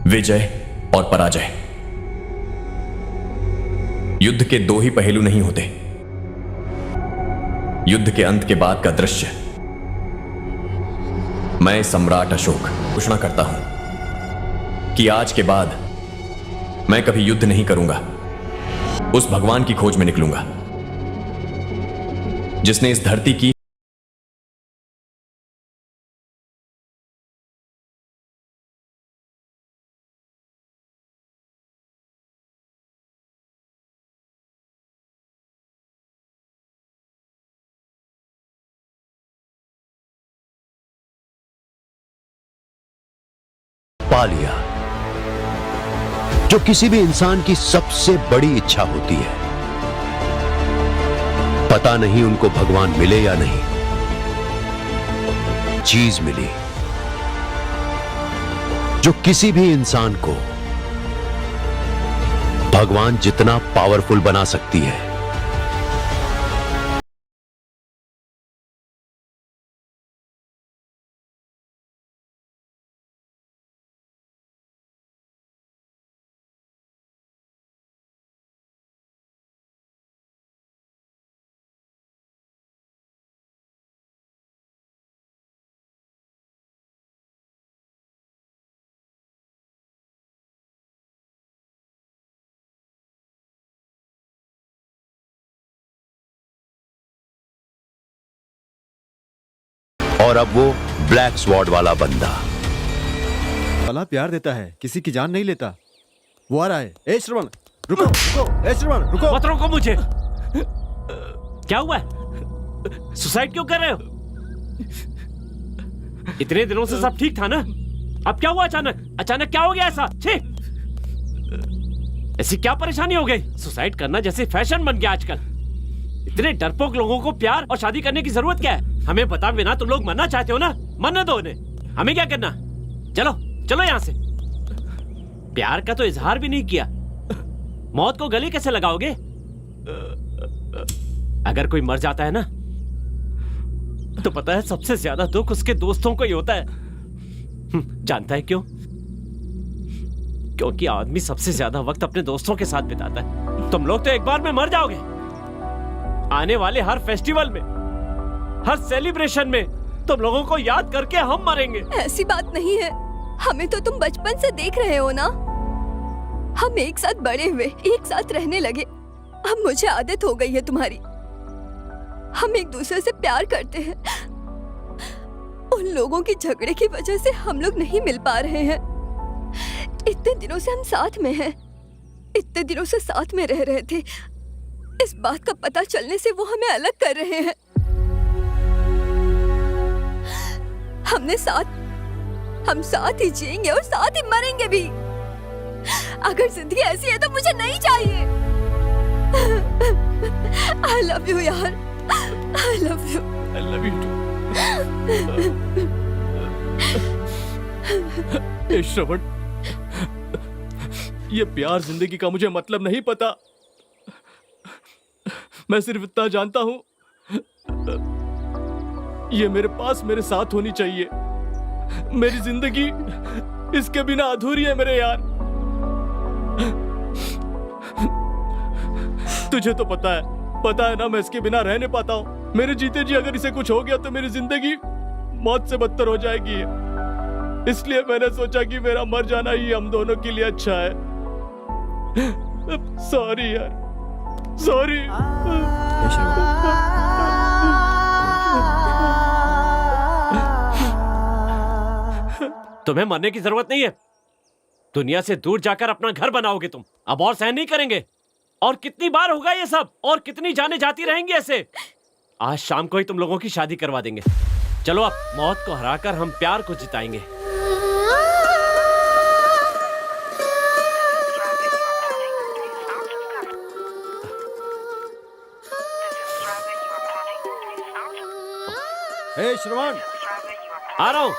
विजय और पराजय। युद्ध के दो ही पहलू नहीं होते। युद्ध के अंत के बाद का दृश्य। मैं सम्राट अशोक घोषणा करता हूं कि आज के बाद मैं कभी युद्ध नहीं करूंगा। उस भगवान की खोज में निकलूंगा जिसने इस धरती की पा लिया जो किसी भी इंसान की सबसे बड़ी इच्छा होती है। पता नहीं उनको भगवान मिले या नहीं, चीज मिली जो किसी भी इंसान को भगवान जितना पावरफुल बना सकती है। और अब वो ब्लैक स्वॉर्ड वाला बंदा वाला प्यार देता है, किसी की जान नहीं लेता। वो आ रहा है। ए श्रवण रुको, रुको, ए श्रवण रुको। मत रोको मुझे। क्या हुआ है? सुसाइड क्यों कर रहे हो? इतने दिनों से सब ठीक था ना? अब क्या हुआ अचानक क्या हो गया ऐसा? छी! ऐसी क्या परेशानी हो गई? सुसाइड करना जैसे फैशन बन गया आजकल। इतने डरपोक लोगों को प्यार और शादी करने की जरूरत क्या है? हमें बता बिना तुम लोग मरना चाहते हो ना? मरने दो उन्हें। हमें क्या करना? चलो चलो यहां से। प्यार का तो इजहार भी नहीं किया, मौत को गले कैसे लगाओगे? अगर कोई मर जाता है ना तो पता है सबसे ज्यादा दुख उसके दोस्तों को ही होता है। जानता है क्यों? क्योंकि आदमी सबसे ज्यादा वक्त अपने दोस्तों के साथ बिताता है। तुम लोग तो एक बार में मर जाओगे। आने वाले हर फेस्टिवल में, हर सेलिब्रेशन में तुम लोगों को याद करके हम मरेंगे। ऐसी बात नहीं है, हमें तो तुम बचपन से देख रहे हो ना। हम एक साथ बड़े हुए, एक साथ रहने लगे। अब मुझे आदत हो गई है तुम्हारी। हम एक दूसरे से प्यार करते हैं। उन लोगों की झगड़े की वजह से हम लोग नहीं मिल पा रहे हैं। इतने दिनों से हम साथ में हैं, इतने दिनों से साथ में रह रहे थे। इस बात का पता चलने से वो हमें अलग कर रहे हैं। हम साथ ही जिएंगे और साथ ही मरेंगे भी। अगर जिंदगी ऐसी है तो मुझे नहीं चाहिए। I love you यार, I love you। I love you too। ए श्रवण, ये प्यार जिंदगी का मुझे मतलब नहीं पता। मैं सिर्फ इतना जानता हूं, ये मेरे पास मेरे साथ होनी चाहिए। मेरी जिंदगी इसके बिना अधूरी है मेरे यार। तुझे तो पता है ना मैं इसके बिना रह नहीं पाता हूं। मेरे जीते जी अगर इसे कुछ हो गया तो मेरी जिंदगी मौत से बदतर हो जाएगी। इसलिए मैंने सोचा कि मेरा मर जाना ही हम दोनों के लिए अच्छा है। सॉरी यार, सॉरी। तुम्हें मरने की जरूरत नहीं है। दुनिया से दूर जाकर अपना घर बनाओगे तुम। अब और सहन नहीं करेंगे। और कितनी बार होगा ये सब? और कितनी जाने जाती रहेंगी ऐसे? आज शाम को ही तुम लोगों की शादी करवा देंगे। चलो अब मौत को हराकर हम प्यार को जिताएंगे। ए श्रवण, आ रहा हूं।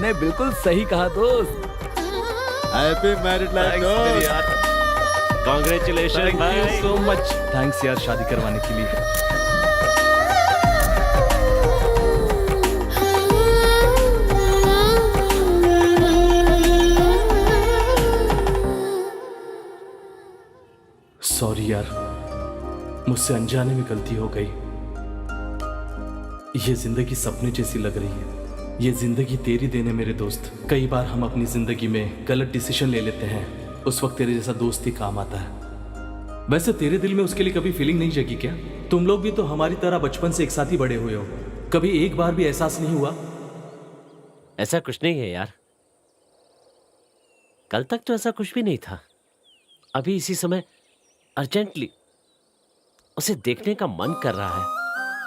तुमने बिल्कुल सही कहा दोस्त। हैप्पी मैरिड लाइफ दोस्त। Congratulation thank you so much. Thanks यार शादी करवाने के लिए। सॉरी यार, मुझसे अनजाने में गलती हो गई। ये जिंदगी सपने जैसी लग रही है। ये जिंदगी तेरी देने मेरे दोस्त। कई बार हम अपनी जिंदगी में गलत डिसीजन ले लेते हैं, उस वक्त तेरे जैसा दोस्त ही काम आता है। वैसे तेरे दिल में उसके लिए कभी फीलिंग नहीं जगी क्या? तुम लोग भी तो हमारी तरह बचपन से एक साथ ही बड़े हुए हो। कभी एक बार भी एहसास नहीं हुआ? ऐसा कुछ नहीं है यार, कल तक तो ऐसा कुछ भी नहीं था। अभी इसी समय अर्जेंटली उसे देखने का मन कर रहा है।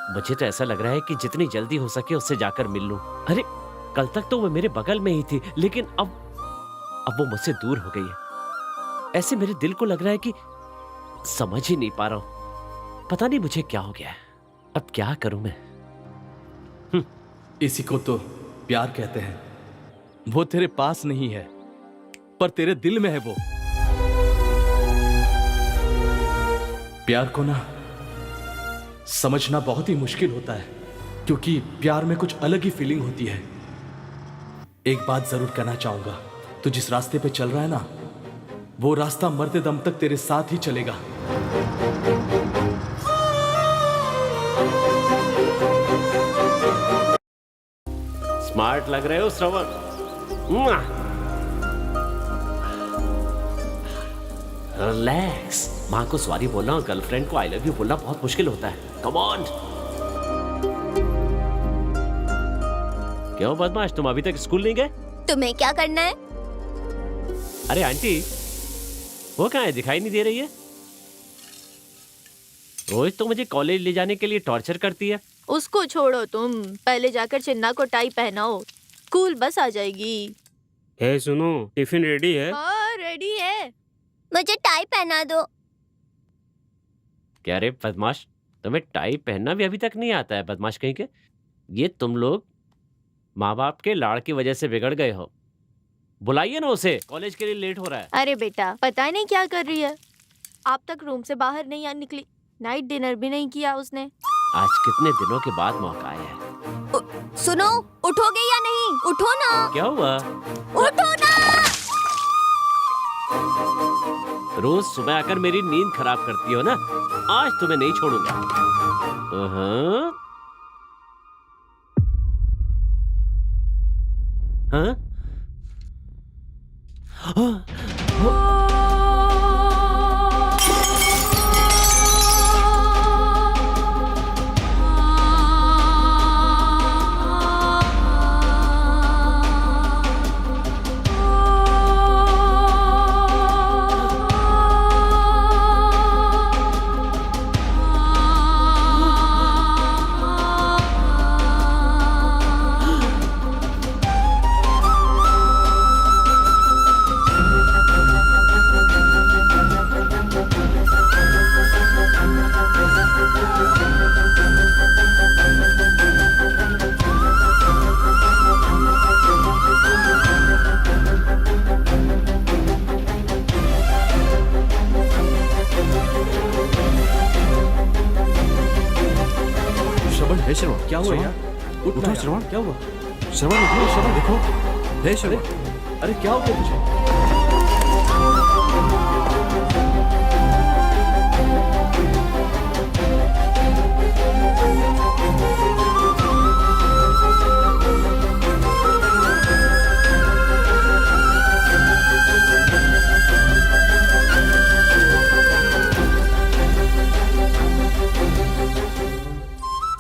मुझे तो ऐसा लग रहा है कि जितनी जल्दी हो सके उससे जाकर मिल लूं। अरे कल तक तो वो मेरे बगल में ही थी, लेकिन अब वो मुझसे दूर हो गई है। ऐसे मेरे दिल को लग रहा है कि समझ ही नहीं पा रहा हूं। पता नहीं मुझे क्या हो गया है। अब क्या करूं मैं? इसी को तो प्यार कहते हैं। वो तेरे पास नहीं है, पर तेरे दिल में है वो। प्यार को ना समझना बहुत ही मुश्किल होता है, क्योंकि प्यार में कुछ अलग ही फीलिंग होती है। एक बात जरूर कहना चाहूंगा, तू जिस रास्ते पे चल रहा है ना, वो रास्ता मरते दम तक तेरे साथ ही चलेगा। स्मार्ट लग रहे हो श्रवण। रिलैक्स। माँ को सॉरी बोलना और गर्लफ्रेंड को आई लव यू बोलना बहुत मुश्किल होता है। Come on. क्यों बदमाश, तुम अभी तक स्कूल नहीं गए? तुम्हें क्या करना है? अरे आंटी, वो कहाँ है? दिखाई नहीं दे रही है। रोज तो मुझे कॉलेज ले जाने के लिए टॉर्चर करती है। उसको छोड़ो, तुम पहले जाकर चिन्ना को टाई पहनाओ, स्कूल बस आ जाएगी। हे सुनो, टिफिन रेडी है? हाँ रेडी है। मुझे टाई पहना दो। क्या रे बदमाश, तुम्हें टाई पहनना भी अभी तक नहीं आता है? बदमाश कहीं के। ये तुम लोग माँ बाप के लाड़ की वजह से बिगड़ गए हो। बुलाइए ना उसे, कॉलेज के लिए लेट हो रहा है। अरे बेटा, पता नहीं क्या कर रही है। आप तक रूम से बाहर नहीं निकली, नाइट डिनर भी नहीं किया उसने। आज कितने दिनों के बाद मौका आया है। सुनो, उठोगे या नहीं? उठो ना। क्या हुआ? उठो ना। रोज सुबह आकर मेरी नींद खराब करती हो ना, आज तुम्हें नहीं छोड़ूंगा। हाँ? श्रवण, क्या हुआ यार? उठो श्रवण। क्या हुआ? श्रवण उठो, श्रवण देखो। हे श्रवण। अरे क्या हो गया तुझे?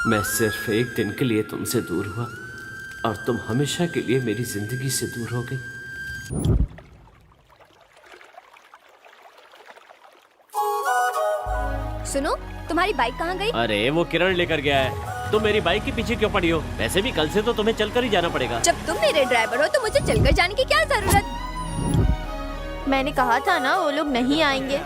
मैं सिर्फ एक दिन के लिए तुमसे दूर हुआ और तुम हमेशा के लिए मेरी जिंदगी से दूर हो गई। सुनो, तुम्हारी बाइक कहाँ गई? अरे वो किरण लेकर गया है। तुम मेरी बाइक के पीछे क्यों पड़ी हो? वैसे भी कल से तो तुम्हें चलकर ही जाना पड़ेगा। जब तुम मेरे ड्राइवर हो तो मुझे चलकर जाने की क्या जरूरत? मैंने कहा था ना वो लोग नहीं आएंगे।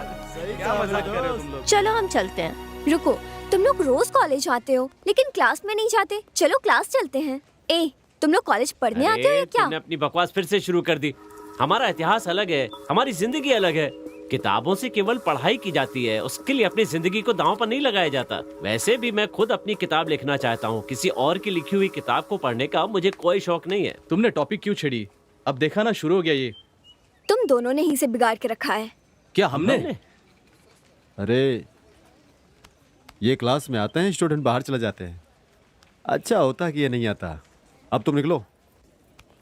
चलो हम चलते हैं। रुको, तुम लोग रोज कॉलेज आते हो लेकिन क्लास में नहीं जाते। चलो क्लास चलते हैं। ए, तुम लोग कॉलेज पढ़ने आते हो या क्या? तुमने अपनी बकवास फिर से शुरू कर दी। हमारा इतिहास अलग है, हमारी जिंदगी अलग है। किताबों से केवल पढ़ाई की जाती है, उसके लिए अपनी जिंदगी को दांव पर नहीं लगाया जाता। वैसे भी मैं खुद अपनी किताब लिखना चाहता हूँ, किसी और की लिखी हुई किताब को पढ़ने का मुझे कोई शौक नहीं है। तुमने टॉपिक क्यों छेड़ी? अब देखा ना, शुरू हो गया ये। तुम दोनों ने ही से बिगाड़ के रखा है। क्या हमने? अरे ये क्लास में आते हैं स्टूडेंट, बाहर चले जाते हैं। अच्छा होता कि ये नहीं आता। अब तुम निकलो।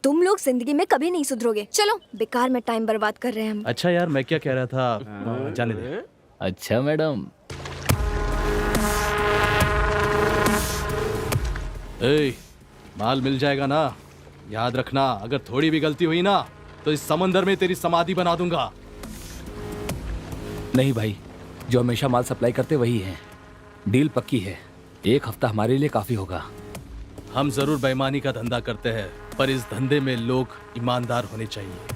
तुम लोग जिंदगी में कभी नहीं सुधरोगे। चलो, बेकार में टाइम बर्बाद कर रहे हैं हम। अच्छा यार, मैं क्या कह रहा था, जाने दे। अच्छा मैडम। ए, माल मिल जाएगा ना? याद रखना, अगर थोड़ी भी गलती हुई ना तो इस समंदर में तेरी समाधि बना दूंगा। नहीं भाई, जो हमेशा माल सप्लाई करते वही हैं। डील पक्की है, 1 हफ्ता हमारे लिए काफी होगा। हम जरूर बेईमानी का धंधा करते हैं, पर इस धंधे में लोग ईमानदार होने चाहिए।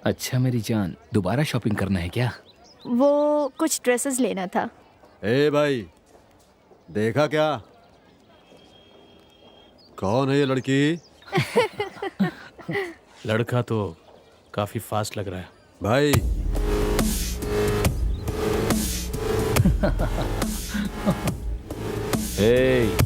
अच्छा मेरी जान, दोबारा शॉपिंग करना है क्या? वो कुछ ड्रेसेस लेना था। ए भाई, देखा क्या? कौन है ये लड़की? लड़का तो काफी फास्ट लग रहा है भाई ए,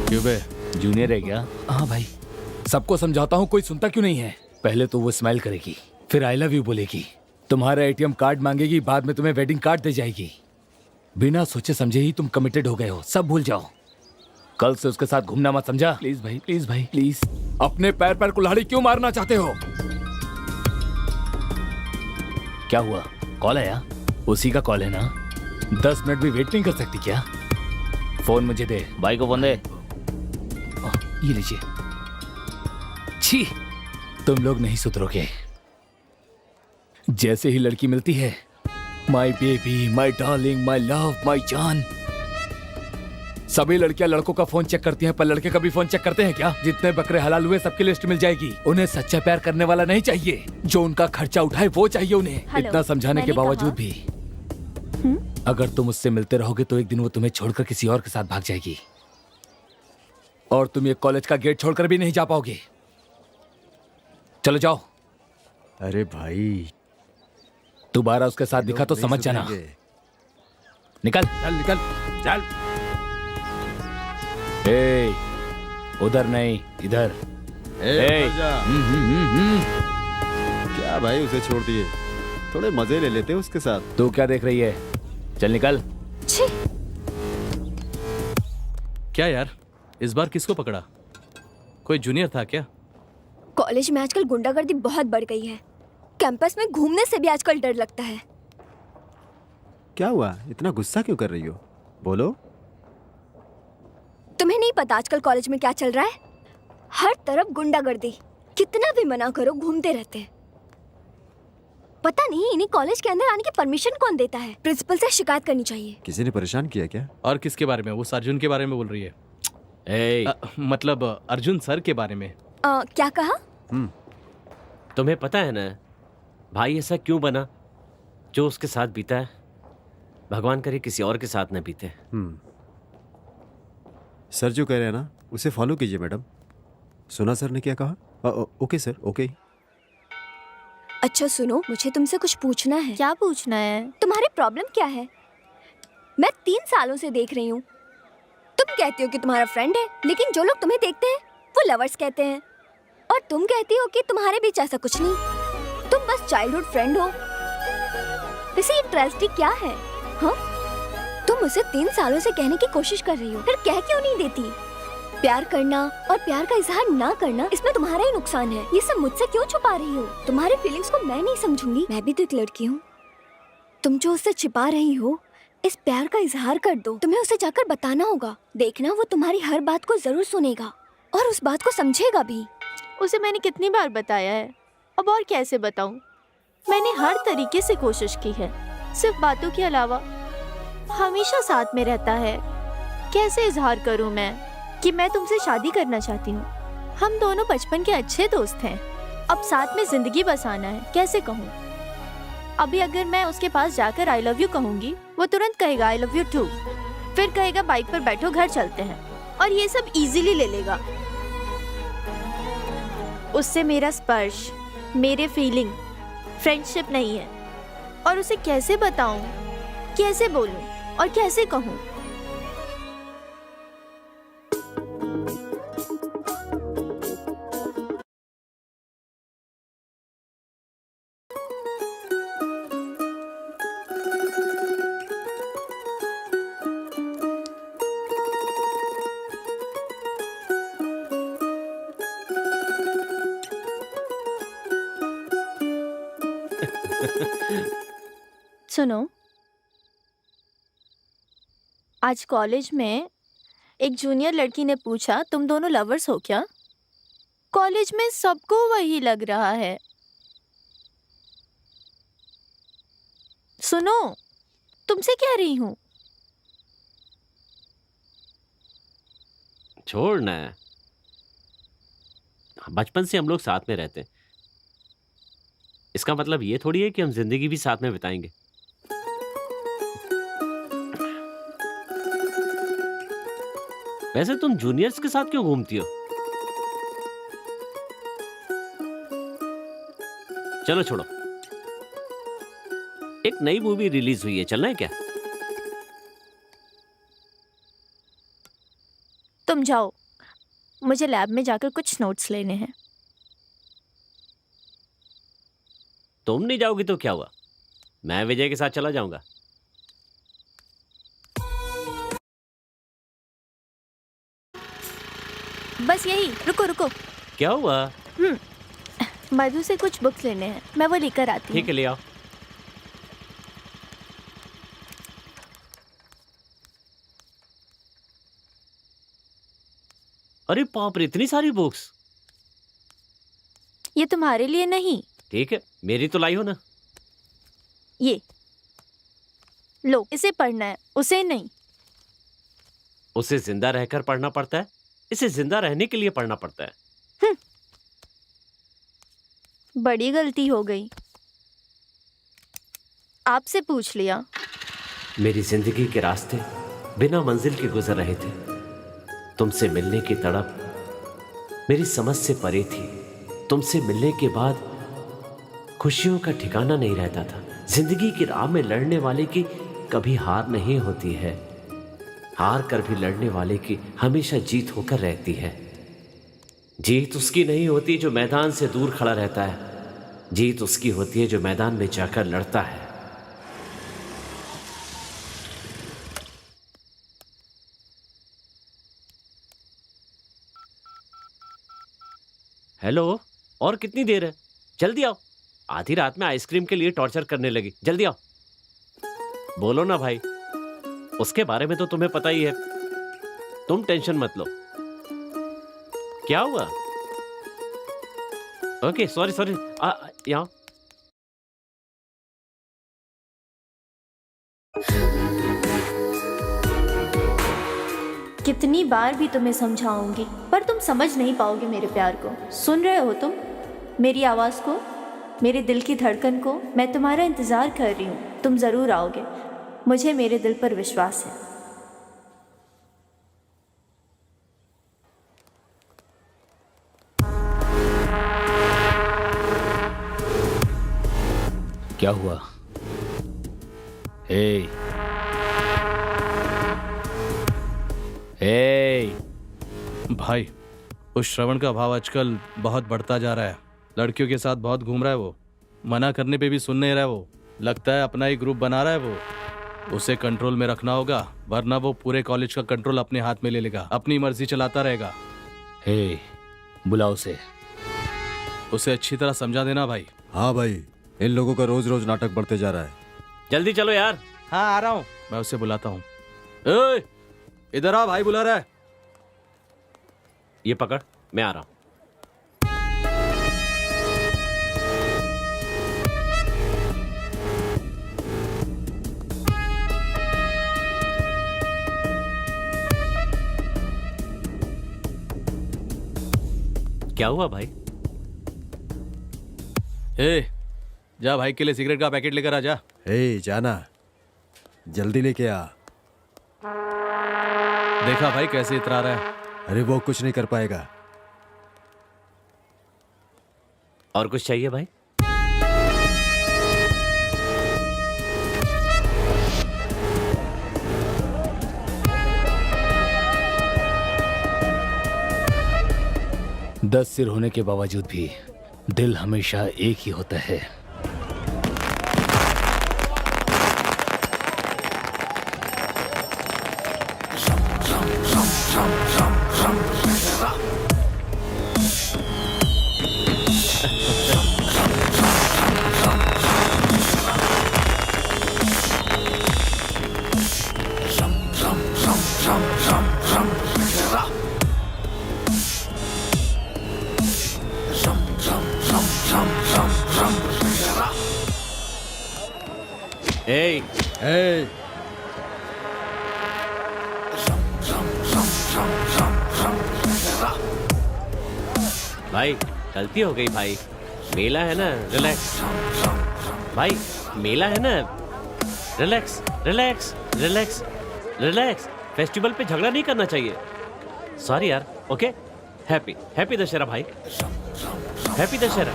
क्यों बे? जूनियर है क्या? हाँ भाई, सबको समझाता हूँ, कोई सुनता क्यों नहीं है? पहले तो वो स्माइल करेगी, फिर आई लव यू बोलेगी, तुम्हारा एटीएम कार्ड मांगेगी, बाद में तुम्हें वेडिंग कार्ड दे जाएगी। बिना सोचे समझे ही तुम कमिटेड हो गए हो, सब भूल जाओ। कल से उसके साथ घूमना मत, समझा? प्लीज भाई, प्लीज भाई, प्लीज। अपने पैर पर कुल्हाड़ी क्यों मारना चाहते हो? क्या हुआ? कॉल आया? उसी का कॉल है ना? 10 मिनट भी वेट नहीं कर सकती क्या? फोन मुझे दे। भाई को फोन दे। ये लीजिए। छी, तुम लोग नहीं सुधरोगे। जैसे ही लड़की मिलती है, my baby, my darling, my love, my जान। सभी लड़कियां लड़कों का फोन चेक करती हैं, पर लड़के कभी फोन चेक करते हैं क्या? जितने बकरे हलाल हुए सबकी लिस्ट मिल जाएगी। उन्हें सच्चा प्यार करने वाला नहीं चाहिए, जो उनका खर्चा उठाए वो चाहिए उन्हें। इतना समझाने के बावजूद भी अगर तुम उससे मिलते रहोगे तो एक दिन वो तुम्हें छोड़कर किसी और के साथ भाग जाएगी, और तुम ये कॉलेज का गेट छोड़कर भी नहीं जा पाओगे। चलो जाओ। अरे भाई, दोबारा उसके साथ दिखा तो समझ जाना। निकल चल निकल चल। ए, उधर नहीं, इधर। ए, क्या भाई, उसे छोड़ दिए, थोड़े मजे ले लेते उसके साथ। तू क्या देख रही है? चल निकल। छी, क्या यार, इस बार किसको पकड़ा? कोई जूनियर था क्या? कॉलेज में आजकल गुंडागर्दी बहुत बढ़ गई है। कैंपस में घूमने से भी आजकल डर लगता है। क्या हुआ, इतना गुस्सा क्यों कर रही हो? बोलो। तुम्हें नहीं पता आजकल कॉलेज में क्या चल रहा है? हर तरफ गुंडागर्दी, कितना भी मना करो घूमते रहते हैं। पता नहीं इन्हीं कॉलेज के अंदर आने की परमिशन कौन देता है? प्रिंसिपल से शिकायत करनी चाहिए। किसी ने परेशान किया क्या? और किसके बारे में? वो अर्जुन के बारे में बोल रही है। मतलब अर्जुन सर के बारे में। क्या कहा? तुम्हें पता है ना भाई ऐसा क्यों बना? जो उसके साथ बीता है, भगवान करे किसी और के साथ न बीते। सर जो कह रहे हैं ना, उसे फॉलो कीजिए मैडम। सुना सर ने क्या कहा? Okay sir, okay. अच्छा सुनो, मुझे तुमसे कुछ पूछना है। क्या पूछना है? तुम्हारी प्रॉब्लम क्या है? मैं 3 सालों से देख रही हूँ। तुम कहती हो कि तुम्हारा फ्रेंड है, लेकिन जो लोग तुम्हें देखते हैं वो लवर्स कहते हैं। और तुम कहती हो कि तुम्हारे बीच ऐसा कुछ नहीं, तुम बस चाइल्डहुड फ्रेंड हो। वैसे ये ट्रेजेडी क्या है? हाँ, तुम मुझे 3 सालों से कहने की कोशिश कर रही हो, फिर कह क्यों नहीं देती? प्यार करना और प्यार का इजहार ना करना, इसमें तुम्हारा ही नुकसान है। ये सब मुझसे क्यों छुपा रही हो? तुम्हारे फीलिंग्स को मैं नहीं समझूंगी। मैं भी तो एक लड़की हूँ। तुम जो उससे छिपा रही हो, इस प्यार का इजहार कर दो। तुम्हें उसे जाकर बताना होगा। देखना, वो तुम्हारी हर बात को जरूर सुनेगा और उस बात को समझेगा भी। उसे मैंने कितनी बार बताया है, अब और कैसे बताऊं? मैंने हर तरीके से कोशिश की है, सिर्फ बातों के अलावा। हमेशा साथ में रहता है। कैसे इजहार करूं मैं कि मैं तुमसे शादी करना चाहती हूँ? हम दोनों बचपन के अच्छे दोस्त हैं, अब साथ में जिंदगी बसाना है। कैसे कहूँ? अभी अगर मैं उसके पास जाकर आई लव यू कहूंगी, वो तुरंत कहेगा आई लव यू टू, फिर कहेगा बाइक पर बैठो घर चलते हैं, और ये सब इजीली ले लेगा। उससे मेरा स्पर्श, मेरे फीलिंग, फ्रेंडशिप नहीं है। और उसे कैसे बताऊं, कैसे बोलूं और कैसे कहूं? सुनो, आज कॉलेज में एक जूनियर लड़की ने पूछा, तुम दोनों लवर्स हो क्या? कॉलेज में सबको वही लग रहा है। सुनो, तुमसे कह रही हूँ। छोड़ ना, बचपन से हम लोग साथ में रहते हैं। इसका मतलब ये थोड़ी है कि हम जिंदगी भी साथ में बिताएंगे। वैसे तुम जूनियर्स के साथ क्यों घूमती हो? चलो छोड़ो, एक नई मूवी रिलीज हुई है, चलना है क्या? तुम जाओ, मुझे लैब में जाकर कुछ नोट्स लेने हैं। तुम नहीं जाओगी तो क्या हुआ, मैं विजय के साथ चला जाऊंगा। बस यही, रुको रुको। क्या हुआ? मधु से कुछ बुक्स लेने हैं, मैं वो लेकर आती हूँ। ठीक है, ले आओ। अरे बाप रे, इतनी सारी बुक्स! ये तुम्हारे लिए नहीं। ठीक है, मेरी तो लाई हो ना। ये लो, इसे पढ़ना है, उसे नहीं। उसे जिंदा रहकर पढ़ना पड़ता है, इसे जिंदा रहने के लिए पढ़ना पड़ता है। बड़ी गलती हो गई, आपसे पूछ लिया। मेरी जिंदगी के रास्ते बिना मंजिल के गुजर रहे थे। तुमसे मिलने की तड़प मेरी समझ से परे थी। तुमसे मिलने के बाद खुशियों का ठिकाना नहीं रहता था। जिंदगी की राह में लड़ने वाले की कभी हार नहीं होती है, हार कर भी लड़ने वाले की हमेशा जीत होकर रहती है। जीत उसकी नहीं होती जो मैदान से दूर खड़ा रहता है, जीत उसकी होती है जो मैदान में जाकर लड़ता है। हेलो, और कितनी देर है? जल्दी आओ, आधी रात में आइसक्रीम के लिए टॉर्चर करने लगी। जल्दी आओ। बोलो ना भाई, उसके बारे में तो तुम्हें पता ही है। तुम टेंशन मत लो। क्या हुआ? ओके, सॉरी सॉरी, यहाँ। कितनी बार भी तुम्हें समझाऊंगी, पर तुम समझ नहीं पाओगे मेरे प्यार को। सुन रहे हो तुम मेरी आवाज़ को, मेरे दिल की धड़कन को? मैं तुम्हारा इंतज़ार कर रही हूँ, तुम ज़रूर आओगे। मुझे मेरे दिल पर विश्वास है। क्या हुआ? हे भाई, उस श्रवण का भाव आजकल बहुत बढ़ता जा रहा है। लड़कियों के साथ बहुत घूम रहा है वो। मना करने पे भी सुन नहीं रहा है वो। लगता है अपना ही ग्रुप बना रहा है वो। उसे कंट्रोल में रखना होगा, वरना वो पूरे कॉलेज का कंट्रोल अपने हाथ में ले लेगा, अपनी मर्जी चलाता रहेगा। हे, बुलाओ उसे अच्छी तरह समझा देना भाई। हाँ भाई, इन लोगों का रोज रोज नाटक बढ़ते जा रहा है। जल्दी चलो यार। हाँ आ रहा हूँ, मैं उसे बुलाता हूँ। इधर आ, भाई बुला रहा है। ये पकड़, मैं आ रहा हूं। क्या हुआ भाई? जा भाई के लिए सिगरेट का पैकेट लेकर आ जा। जाना, जल्दी लेके आ। देखा भाई कैसे इतरा रहा है। अरे वो कुछ नहीं कर पाएगा। और कुछ चाहिए भाई? दस सिर होने के बावजूद भी दिल हमेशा एक ही होता है। भाई गलती हो गई भाई, मेला है ना, रिलैक्स। भाई मेला है ना, relax relax relax relax. Festival पे झगड़ा नहीं करना चाहिए। सॉरी यार। ओके, हैप्पी हैप्पी दशहरा भाई, हैप्पी दशहरा।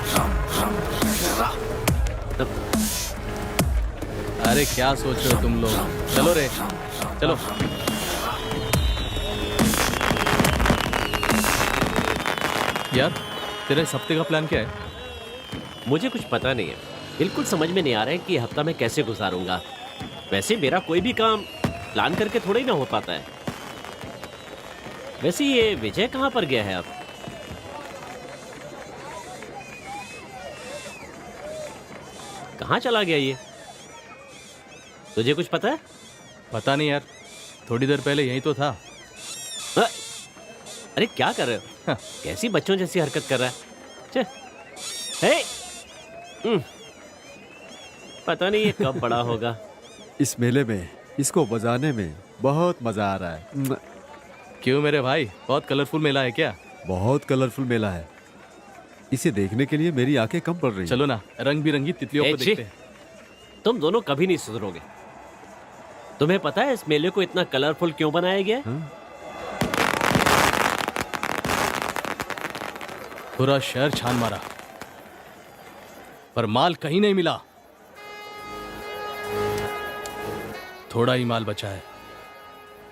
अरे क्या सोच रहे हो तुम लोग? चलो रे चलो। यार तेरे इस हफ्ते का प्लान क्या है? मुझे कुछ पता नहीं है, बिल्कुल समझ में नहीं आ रहा है कि ये हफ्ता मैं कैसे गुजारूंगा। वैसे मेरा कोई भी काम प्लान करके थोड़ा ही ना हो पाता है। वैसे ये विजय कहाँ पर गया है अब? कहाँ चला गया ये? तुझे कुछ पता है? पता नहीं यार, थोड़ी देर पहले यही तो था। अरे क्या कर रहे हो? कैसी बच्चों जैसी हरकत कर रहा है। पता नहीं ये कब बड़ा होगा। इस मेले में इसको बजाने में बहुत मजा आ रहा है। क्यों मेरे भाई, बहुत कलरफुल मेला है क्या? बहुत कलरफुल मेला है। इसे देखने के लिए मेरी आंखें कम पड़ रही। चलो ना, रंग बिरंगी तितलियों को देखते हैं। तुम दोनों कभी नहीं सुधरोगे। तुम्हें पता है इस मेले को इतना कलरफुल क्यों बनाया गया? पूरा शहर छान मारा पर माल कहीं नहीं मिला। थोड़ा ही माल बचा है,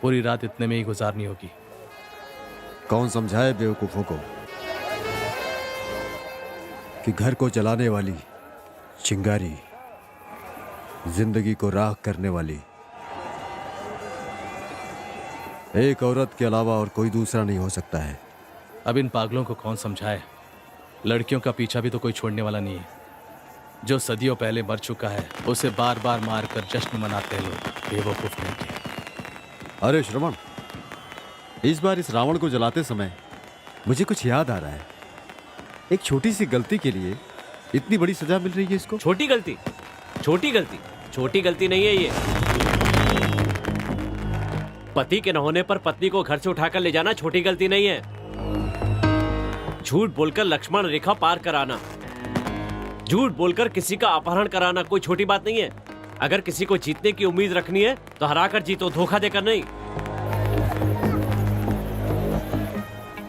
पूरी रात इतने में ही गुजारनी होगी। कौन समझाए बेवकूफों को कि घर को जलाने वाली चिंगारी जिंदगी को राख करने वाली एक औरत के अलावा और कोई दूसरा नहीं हो सकता है। अब इन पागलों को कौन समझाए? लड़कियों का पीछा भी तो कोई छोड़ने वाला नहीं है। जो सदियों पहले मर चुका है उसे बार बार मार कर जश्न मनाते हैं लोग, बेवकूफ नहीं के। अरे श्रवण, इस बार इस रावण को जलाते समय मुझे कुछ याद आ रहा है। एक छोटी सी गलती के लिए इतनी बड़ी सजा मिल रही है इसको। छोटी गलती? छोटी गलती? छोटी गलती नहीं है ये। पति के न होने पर पत्नी को घर से उठाकर ले जाना छोटी गलती नहीं है। झूठ बोलकर लक्ष्मण रेखा पार कराना, झूठ बोलकर किसी का अपहरण कराना कोई छोटी बात नहीं है। अगर किसी को जीतने की उम्मीद रखनी है तो हराकर जीतो, धोखा देकर नहीं।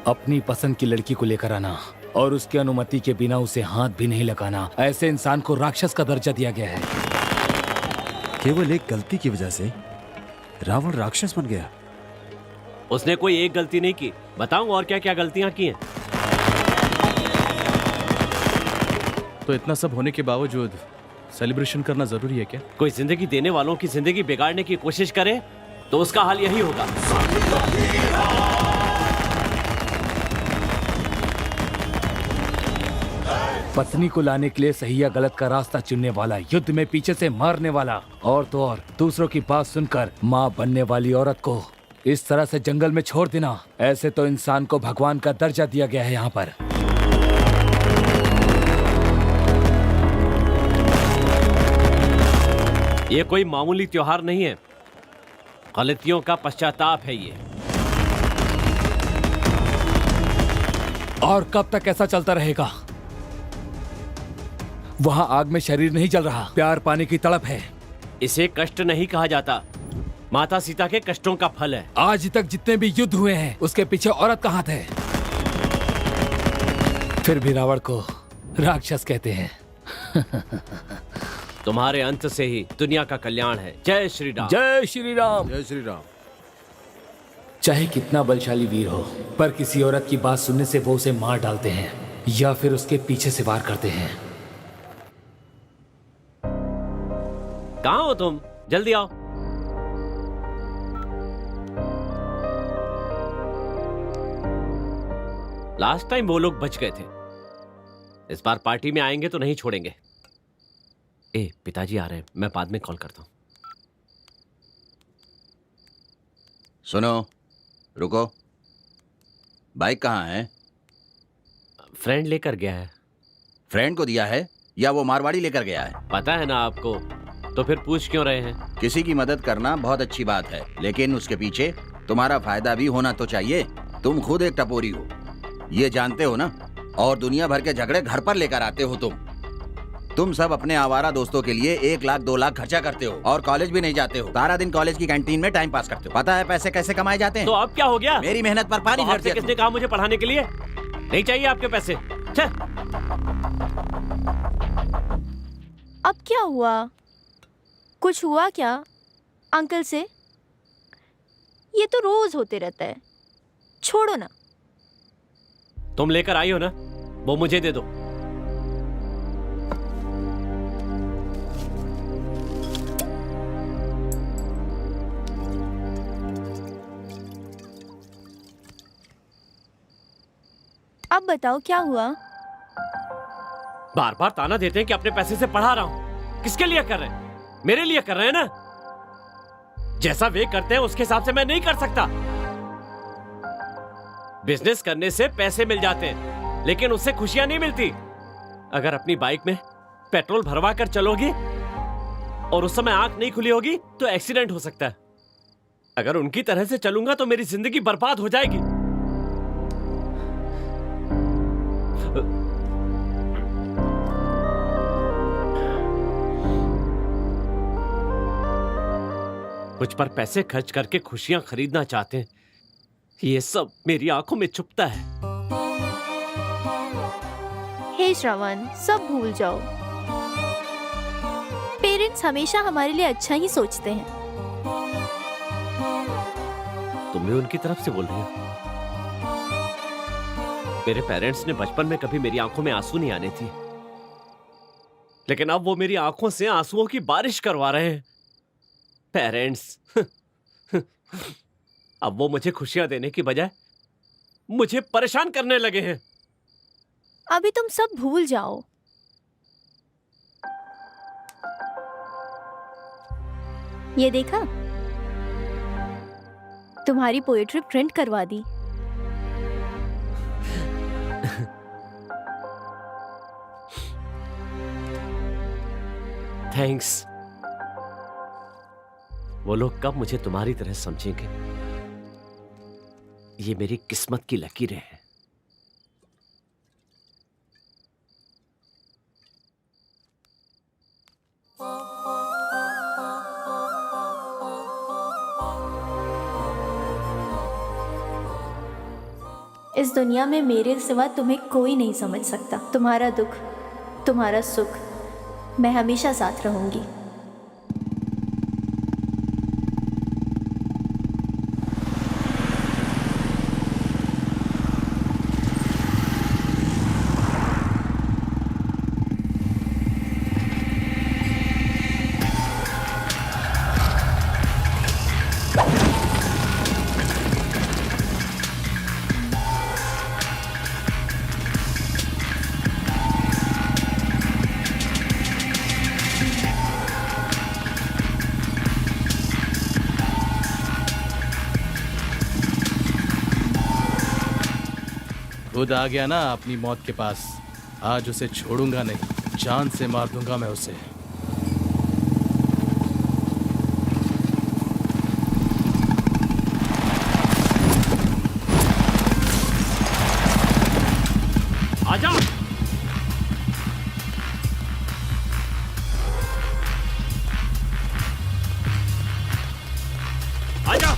अपनी पसंद की लड़की को लेकर आना और उसकी अनुमति के बिना उसे हाथ भी नहीं लगाना, ऐसे इंसान को राक्षस का दर्जा दिया गया है। केवल एक गलती की वजह से रावण राक्षस बन गया। उसने कोई एक गलती नहीं की। बताऊं और क्या क्या गलतियां की हैं? तो इतना सब होने के बावजूद सेलिब्रेशन करना जरूरी है क्या? कोई जिंदगी देने वालों की जिंदगी बिगाड़ने की कोशिश करे तो उसका हाल यही होगा। पत्नी को लाने के लिए सही या गलत का रास्ता चुनने वाला, युद्ध में पीछे से मारने वाला, और तो और दूसरों की बात सुनकर माँ बनने वाली औरत को इस तरह से जंगल में छोड़ देना, ऐसे तो इंसान को भगवान का दर्जा दिया गया है यहाँ पर। ये कोई मामूली त्योहार नहीं है, गलतियों का पश्चाताप है ये। और कब तक ऐसा चलता रहेगा? वहाँ आग में शरीर नहीं जल रहा, प्यार पाने की तड़प है। इसे कष्ट नहीं कहा जाता, माता सीता के कष्टों का फल है। आज तक जितने भी युद्ध हुए हैं उसके पीछे औरत कहाँ थे? फिर भी रावण को राक्षस कहते हैं। तुम्हारे अंत से ही दुनिया का कल्याण है। जय श्री राम। जय श्री राम। जय श्री राम। चाहे कितना बलशाली वीर हो, पर किसी औरत की बात सुनने से वो उसे मार डालते हैं या फिर उसके पीछे से वार करते हैं। कहाँ हो तुम? जल्दी आओ। लास्ट टाइम वो लोग बच गए थे, इस बार पार्टी में आएंगे तो नहीं छोड़ेंगे। ए, पिताजी आ रहे हैं, मैं बाद में कॉल करता हूं। सुनो, रुको। बाइक कहाँ है? फ्रेंड लेकर गया है। फ्रेंड को दिया है या वो मारवाड़ी लेकर गया है? पता है ना आपको, तो फिर पूछ क्यों रहे हैं? किसी की मदद करना बहुत अच्छी बात है, लेकिन उसके पीछे तुम्हारा फायदा भी होना तो चाहिए। तुम खुद एक टपोरी हो, ये जानते हो ना, और दुनिया भर के झगड़े घर पर लेकर आते हो तुम सब अपने आवारा दोस्तों के लिए 1 लाख 2 लाख खर्चा करते हो और कॉलेज भी नहीं जाते हो। सारा दिन कॉलेज की कैंटीन में टाइम पास करते हो। पता है पैसे कैसे कमाए जाते हैं? तो अब क्या हो गया? मेरी मेहनत पर पानी तो फेर आपसे दिया किसने कहा मुझे पढ़ाने के लिए? नहीं चाहिए आपके पैसे। छे। अब क्या हुआ? कुछ हुआ क्या अंकल से? ये तो रोज होते रहता है, छोड़ो ना। तुम लेकर आई हो ना, वो मुझे दे दो। अब बताओ क्या हुआ? बार बार ताना देते हैं कि अपने पैसे से पढ़ा रहा हूं। किसके लिए कर रहे हैं? मेरे लिए कर रहे हैं ना। जैसा वे करते हैं उसके हिसाब से मैं नहीं कर सकता। बिजनेस करने से पैसे मिल जाते हैं, लेकिन उससे खुशियां नहीं मिलती। अगर अपनी बाइक में पेट्रोल भरवा कर चलोगी और उस समय आंख नहीं खुली होगी तो एक्सीडेंट हो सकता है। अगर उनकी तरह से चलूंगा तो मेरी जिंदगी बर्बाद हो जाएगी। कुछ पर पैसे खर्च करके खुशियां खरीदना चाहते हैं, ये सब मेरी आंखों में चुभता है। हे श्रवण, सब भूल जाओ। पेरेंट्स हमेशा हमारे लिए अच्छा ही सोचते हैं। तुम भी उनकी तरफ से बोल रही हो? मेरे पेरेंट्स ने बचपन में कभी मेरी आंखों में आंसू नहीं आने थी, लेकिन अब वो मेरी आंखों से आंसुओं की बारिश करवा रहे हैं। पेरेंट्स अब वो मुझे खुशियां देने की बजाय मुझे परेशान करने लगे हैं। अभी तुम सब भूल जाओ। ये देखा, तुम्हारी पोएट्री प्रिंट करवा दी। थैंक्स। वो लोग कब मुझे तुम्हारी तरह समझेंगे? ये मेरी किस्मत की लकीरें हैं। इस दुनिया में मेरे सिवा तुम्हें कोई नहीं समझ सकता। तुम्हारा दुख, तुम्हारा सुख, मैं हमेशा साथ रहूंगी। खुद आ गया ना अपनी मौत के पास। आज उसे छोड़ूंगा नहीं, जान से मार दूंगा मैं उसे। आजा। आजा।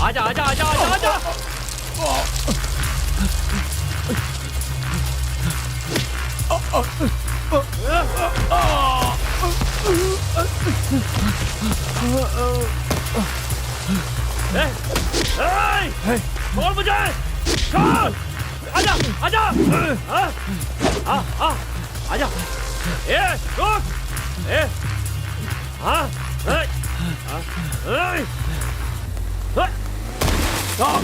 आजा आजा आजा आजा आजा। छोड़ मुझे, छोड़। आजा आजा। आजा। रुक।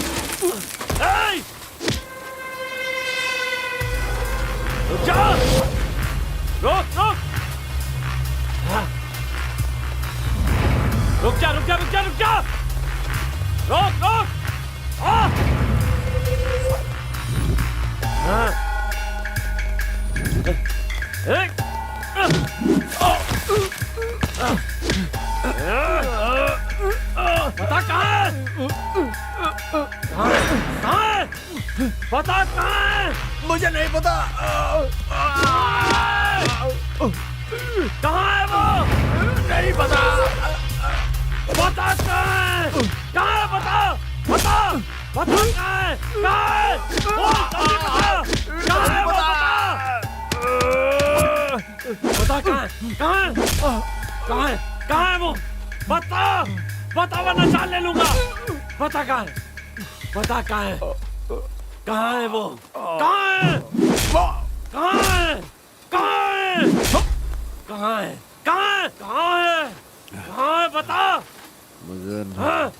रुक जा। रुक रुक। रुक जा रुक जा रुक जा रुक जा। रुक रुक। बता कहाँ है? कहाँ है? बता कहाँ है? मुझे नहीं पता। कहाँ है वो? नहीं पता। बता कहाँ है? कहाँ है? बता बता बता कहाँ है? कहाँ है? बोल जल्दी बता। कहाँ है वो? बता कहाँ है? कहाँ है? कहाँ है? कहाँ है वो? बता बता वरना जान ले लूंगा। बता कहाँ है? बता कहाँ है? कहाँ है वो? कहाँ है? कहाँ है? कहाँ है? कहाँ है? कहाँ है? कहाँ है? कहाँ है? बता। मुझे हाँ?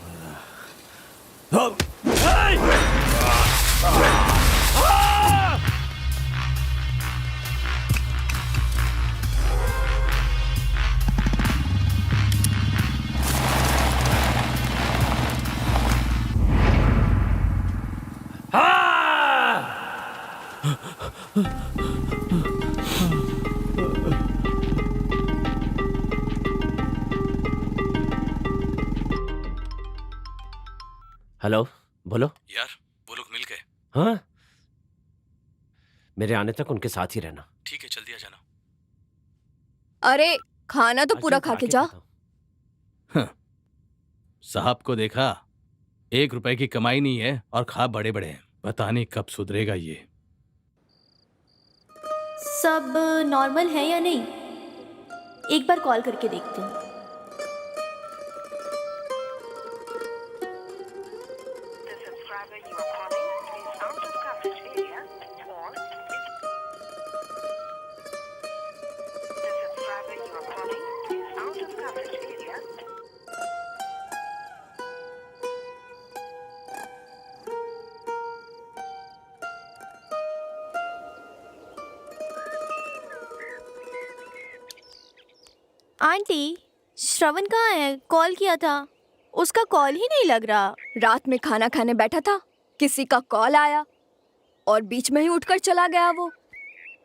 हेलो, बोलो। यार वो लोग मिल गए। हाँ, मेरे आने तक उनके साथ ही रहना। ठीक है, जल्दी आ जाना। अरे खाना तो पूरा खा के जा। साहब को देखा, 1 रुपए की कमाई नहीं है और खा बड़े बड़े हैं। पता नहीं कब सुधरेगा ये। सब नॉर्मल है या नहीं? एक बार कॉल करके देखते हैं। आंटी, श्रवण कहाँ है? कॉल किया था। उसका कॉल ही नहीं लग रहा। रात में खाना खाने बैठा था, किसी का कॉल आया और बीच में ही उठकर चला गया। वो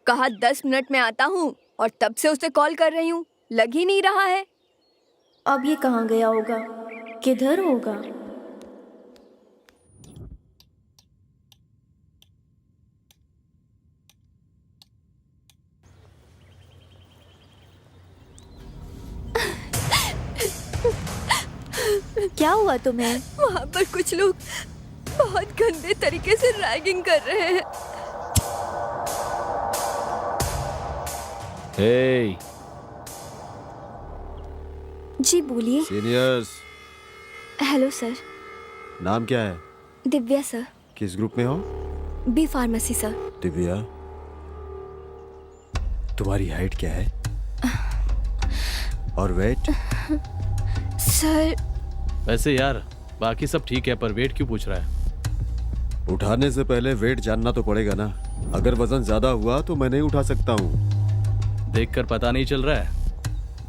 कहा 10 मिनट में आता हूँ और तब से उसे कॉल कर रही हूँ, लग ही नहीं रहा है। अब ये कहाँ गया होगा, किधर होगा? क्या हुआ तुम्हें? वहाँ पर कुछ लोग बहुत गंदे तरीके से रैगिंग कर रहे हैं। हे, जी बोलिए। Seniors, hello sir. नाम क्या है? दिव्या सर। किस ग्रुप में हो? B pharmacy sir. दिव्या, तुम्हारी हाइट क्या है और वेट? सर वैसे यार बाकी सब ठीक है, पर वेट क्यों पूछ रहा है? उठाने से पहले वेट जानना तो पड़ेगा ना। अगर वजन ज्यादा हुआ तो मैं नहीं उठा सकता हूँ। देखकर पता नहीं चल रहा है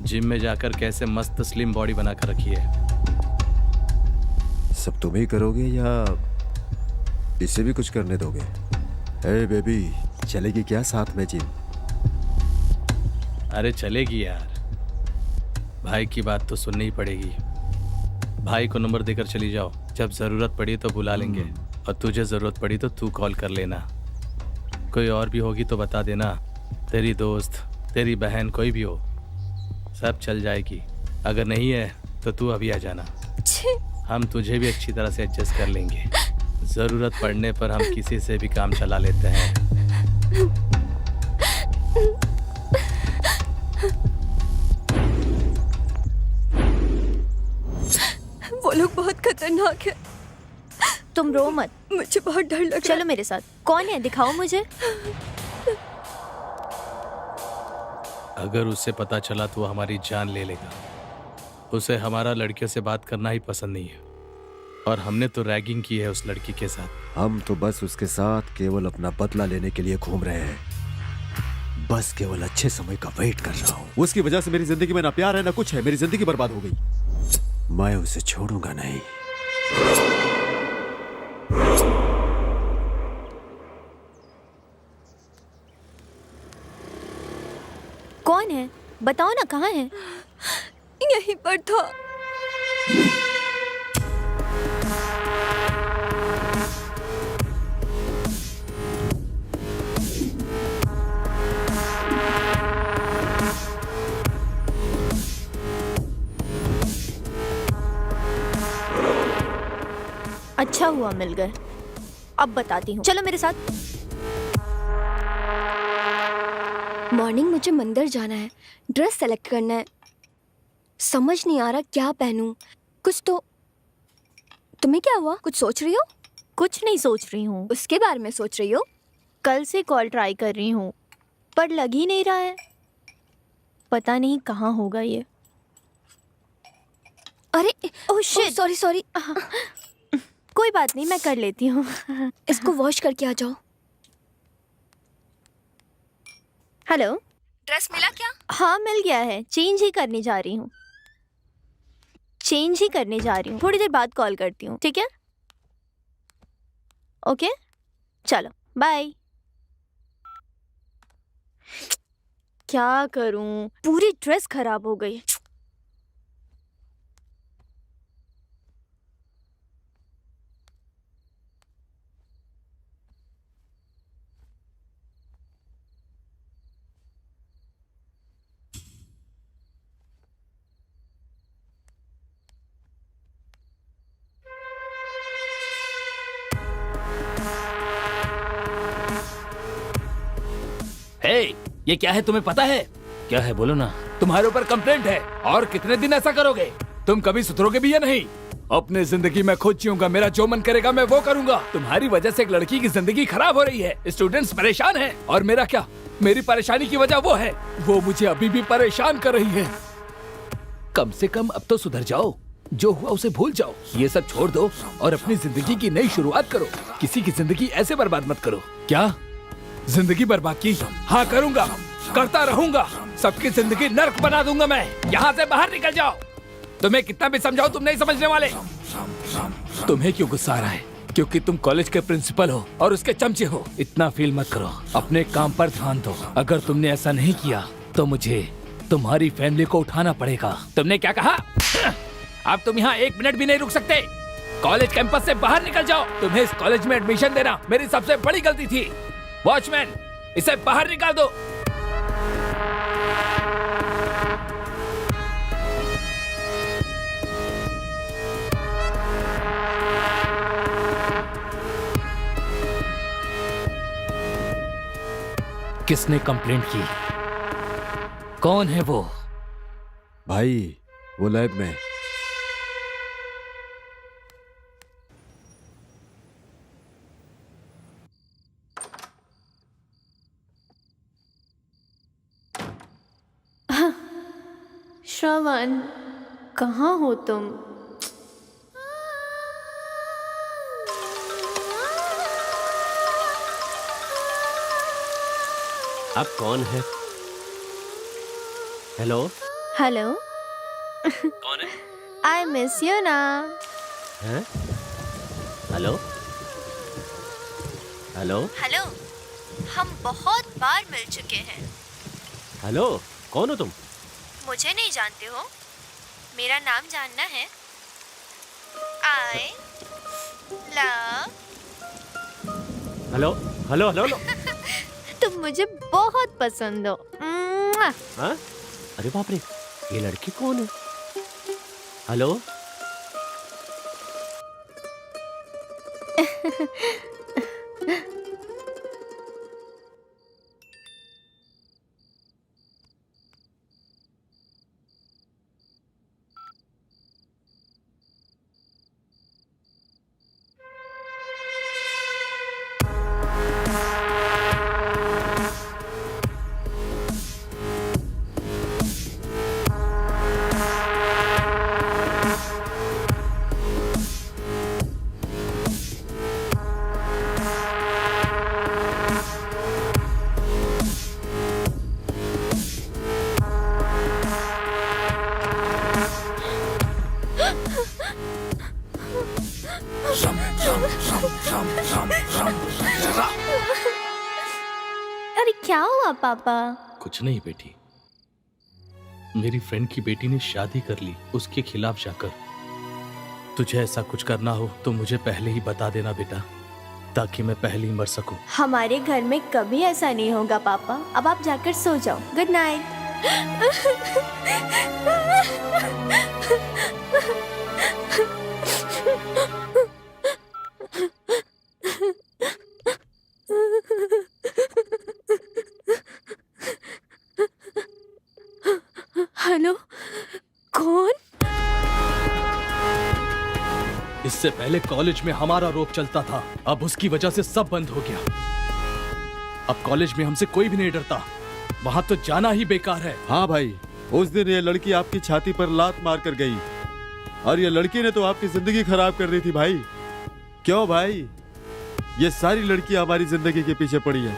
जिम में जाकर कैसे मस्त स्लिम बॉडी बनाकर रखी है। सब तुम ही करोगे या इसे भी कुछ करने दोगे? हे बेबी, चलेगी क्या साथ में जिम? अरे चलेगी यार, भाई की बात तो सुननी ही पड़ेगी। भाई को नंबर देकर चली जाओ, जब जरूरत पड़ी तो बुला लेंगे, और तुझे जरूरत पड़ी तो तू कॉल कर लेना। कोई और भी होगी तो बता देना, तेरी दोस्त, तेरी बहन, कोई भी हो, सब चल जाएगी। अगर नहीं है तो तू अभी आ जाना, हम तुझे भी अच्छी तरह से एडजस्ट कर लेंगे। जरूरत पड़ने पर हम किसी से भी काम चला लेते हैं। वो लोग बहुत खतरनाक है। तुम रो मत, मुझे बहुत डर लग रहा चलो मेरे साथ। कौन है, दिखाओ मुझे। अगर उससे पता चला तो वो हमारी जान ले लेगा। उसे हमारा लड़कियों से बात करना ही पसंद नहीं है, और हमने तो रैगिंग की है उस लड़की के साथ। हम तो बस उसके साथ केवल अपना बदला लेने के लिए घूम रहे हैं। बस केवल अच्छे समय का वेट कर रहा हूँ। उसकी वजह से मेरी जिंदगी में ना प्यार है ना कुछ है। मेरी जिंदगी बर्बाद हो गई। मैं उसे छोड़ूंगा नहीं। कौन है, बताओ ना, कहाँ है? यहीं पर था। अच्छा हुआ मिल गए। अब बताती हूँ, चलो मेरे साथ। मॉर्निंग मुझे मंदिर जाना है, ड्रेस सेलेक्ट करना है, समझ नहीं आ रहा क्या पहनूं। कुछ तो। तुम्हें क्या हुआ, कुछ सोच रही हो? कुछ नहीं सोच रही हूँ, उसके बारे में सोच रही हो? कल से कॉल ट्राई कर रही हूँ पर लग ही नहीं रहा है। पता नहीं कहाँ होगा ये। अरे ओह शिट, सॉरी सॉरी। कोई बात नहीं, मैं कर लेती हूँ। इसको वॉश करके आ जाओ। हेलो, ड्रेस मिला क्या? हाँ मिल गया है, चेंज ही करने जा रही हूँ। थोड़ी देर बाद कॉल करती हूँ, ठीक है? ओके, चलो बाय। क्या करूँ, पूरी ड्रेस खराब हो गई। हे, ये क्या है तुम्हें पता है? क्या है, बोलो ना। तुम्हारे ऊपर कंप्लेंट है, और कितने दिन ऐसा करोगे? तुम कभी सुधरोगे भी या नहीं? अपने जिंदगी में खुद जीऊंगा, मेरा जो मन करेगा मैं वो करूंगा। तुम्हारी वजह से एक लड़की की जिंदगी खराब हो रही है, स्टूडेंट्स परेशान हैं, और मेरा क्या? मेरी परेशानी की वजह वो है, वो मुझे अभी भी परेशान कर रही है। कम से कम अब तो सुधर जाओ, जो हुआ उसे भूल जाओ, ये सब छोड़ दो और अपनी जिंदगी की नई शुरुआत करो। किसी की जिंदगी ऐसे बर्बाद मत करो। क्या जिंदगी बर्बाद की? हाँ करूंगा, करता रहूंगा, सबकी जिंदगी नर्क बना दूंगा मैं। यहाँ से बाहर निकल जाओ। तुम्हें कितना भी समझाओ तुम नहीं समझने वाले। तुम्हें क्यों गुस्सा आ रहा है? क्योंकि तुम कॉलेज के प्रिंसिपल हो और उसके चमचे हो। इतना फील मत करो, अपने काम पर ध्यान दो। अगर तुमने ऐसा नहीं किया तो मुझे तुम्हारी फैमिली को उठाना पड़ेगा। तुमने क्या कहा? अब तुम यहाँ 1 मिनट भी नहीं रुक सकते। कॉलेज कैंपस से बाहर निकल जाओ। तुम्हें इस कॉलेज में एडमिशन देना मेरी सबसे बड़ी गलती थी। वॉचमैन, इसे बाहर निकाल दो। किसने कंप्लेंट की? कौन है वो? भाई वो लैब में। श्रवण, कहाँ हो तुम? आप कौन है? हेलो, हेलो, कौन है? आई मिस यू ना। हैं? हेलो, हेलो, हेलो, हम बहुत बार मिल चुके हैं। हेलो, कौन हो तुम? मुझे नहीं जानते हो? मेरा नाम जानना है? I love. Hello, hello, hello, hello. तुम मुझे बहुत पसंद हो। हाँ? अरे बाप रे, ये लड़की कौन है? हेलो, अरे क्या हुआ पापा? कुछ नहीं बेटी, मेरी फ्रेंड की बेटी ने शादी कर ली उसके खिलाफ जाकर। तुझे ऐसा कुछ करना हो तो मुझे पहले ही बता देना बेटा, ताकि मैं पहले ही मर सकूं। हमारे घर में कभी ऐसा नहीं होगा पापा। अब आप जाकर सो जाओ। Good night. हेलो, कौन? इससे पहले कॉलेज में हमारा रोप चलता था, अब उसकी वजह से सब बंद हो गया। अब कॉलेज में हमसे कोई भी नहीं डरता, वहां तो जाना ही बेकार है। हाँ भाई, उस दिन ये लड़की आपकी छाती पर लात मार कर गई और ये लड़की ने तो आपकी जिंदगी खराब कर दी थी भाई। क्यों भाई? ये सारी लड़कियां हमारी जिंदगी के पीछे पड़ी है,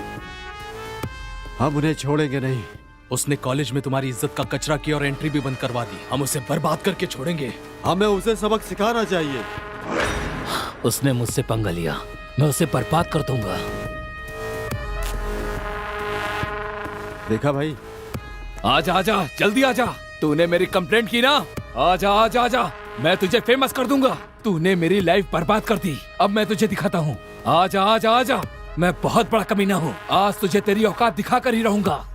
हम उन्हें छोड़ेंगे नहीं। उसने कॉलेज में तुम्हारी इज्जत का कचरा किया और एंट्री भी बंद करवा दी। हम उसे बर्बाद करके छोड़ेंगे। हमें उसे सबक सिखाना चाहिए। उसने मुझसे पंगा लिया, मैं उसे बर्बाद कर दूंगा। देखा भाई? आजा आजा, जल्दी आजा। तूने मेरी कंप्लेंट की ना? आजा आजा आजा, मैं तुझे फेमस कर दूंगा। तूने मेरी लाइफ बर्बाद कर दी, अब मैं तुझे दिखाता हूँ। आजा आजा आजा, मैं बहुत बड़ा कमीना हूँ। आज तुझे तेरी औकात दिखा कर ही रहूंगा।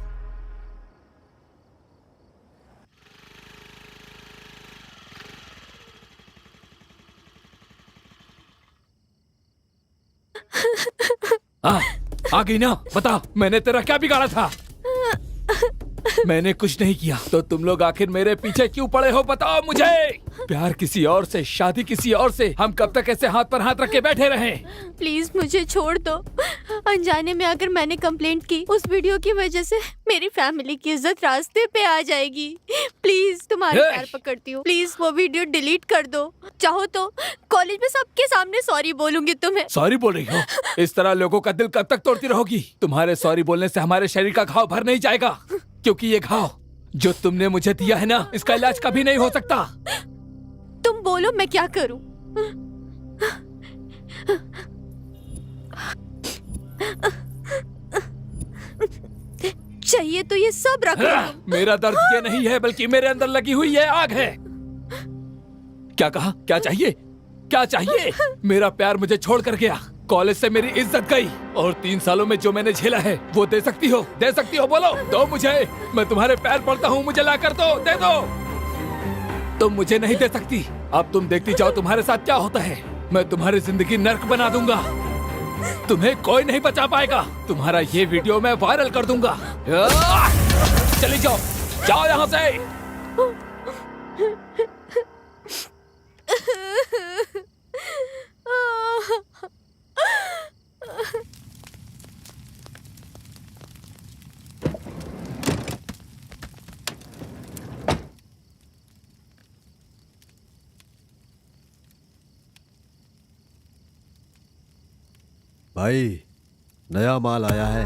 आ गई ना? बता, मैंने तेरा क्या बिगाड़ा था? मैंने कुछ नहीं किया, तो तुम लोग आखिर मेरे पीछे क्यों पड़े हो? बताओ मुझे। प्यार किसी और से, शादी किसी और से, हम कब तक ऐसे हाथ पर हाथ रख के बैठे रहें? प्लीज मुझे छोड़ दो। अनजाने में अगर मैंने कंप्लेंट की, उस वीडियो की वजह से मेरी फैमिली की इज्जत रास्ते पे आ जाएगी। प्लीज तुम्हारे पैर पकड़ती हूँ, प्लीज वो वीडियो डिलीट कर दो। चाहो तो कॉलेज में सबके सामने सॉरी बोलूंगी तुम्हें। सॉरी बोल रही हो? इस तरह लोगों का दिल कब तक तोड़ती रहोगी? तुम्हारे सॉरी बोलने से हमारे शरीर का घाव भर नहीं जाएगा, क्योंकि ये घाव जो तुमने मुझे दिया है ना, इसका इलाज कभी नहीं हो सकता। बोलो मैं क्या करूं? चाहिए तो ये सब रख लो। मेरा दर्द ये नहीं है, बल्कि मेरे अंदर लगी हुई ये आग है। क्या कहा? क्या चाहिए? क्या चाहिए? मेरा प्यार मुझे छोड़ कर गया, कॉलेज से मेरी इज्जत गई, और 3 सालों में जो मैंने झेला है वो दे सकती हो? दे सकती हो? बोलो, दो मुझे। मैं तुम्हारे पैर पड़ता हूँ, मुझे ला कर दो, दे दो। तुम मुझे नहीं दे सकती। अब तुम देखती जाओ तुम्हारे साथ क्या होता है। मैं तुम्हारी जिंदगी नर्क बना दूंगा, तुम्हें कोई नहीं बचा पाएगा। तुम्हारा ये वीडियो मैं वायरल कर दूंगा। चली जाओ, जाओ यहाँ से। भाई, नया माल आया है।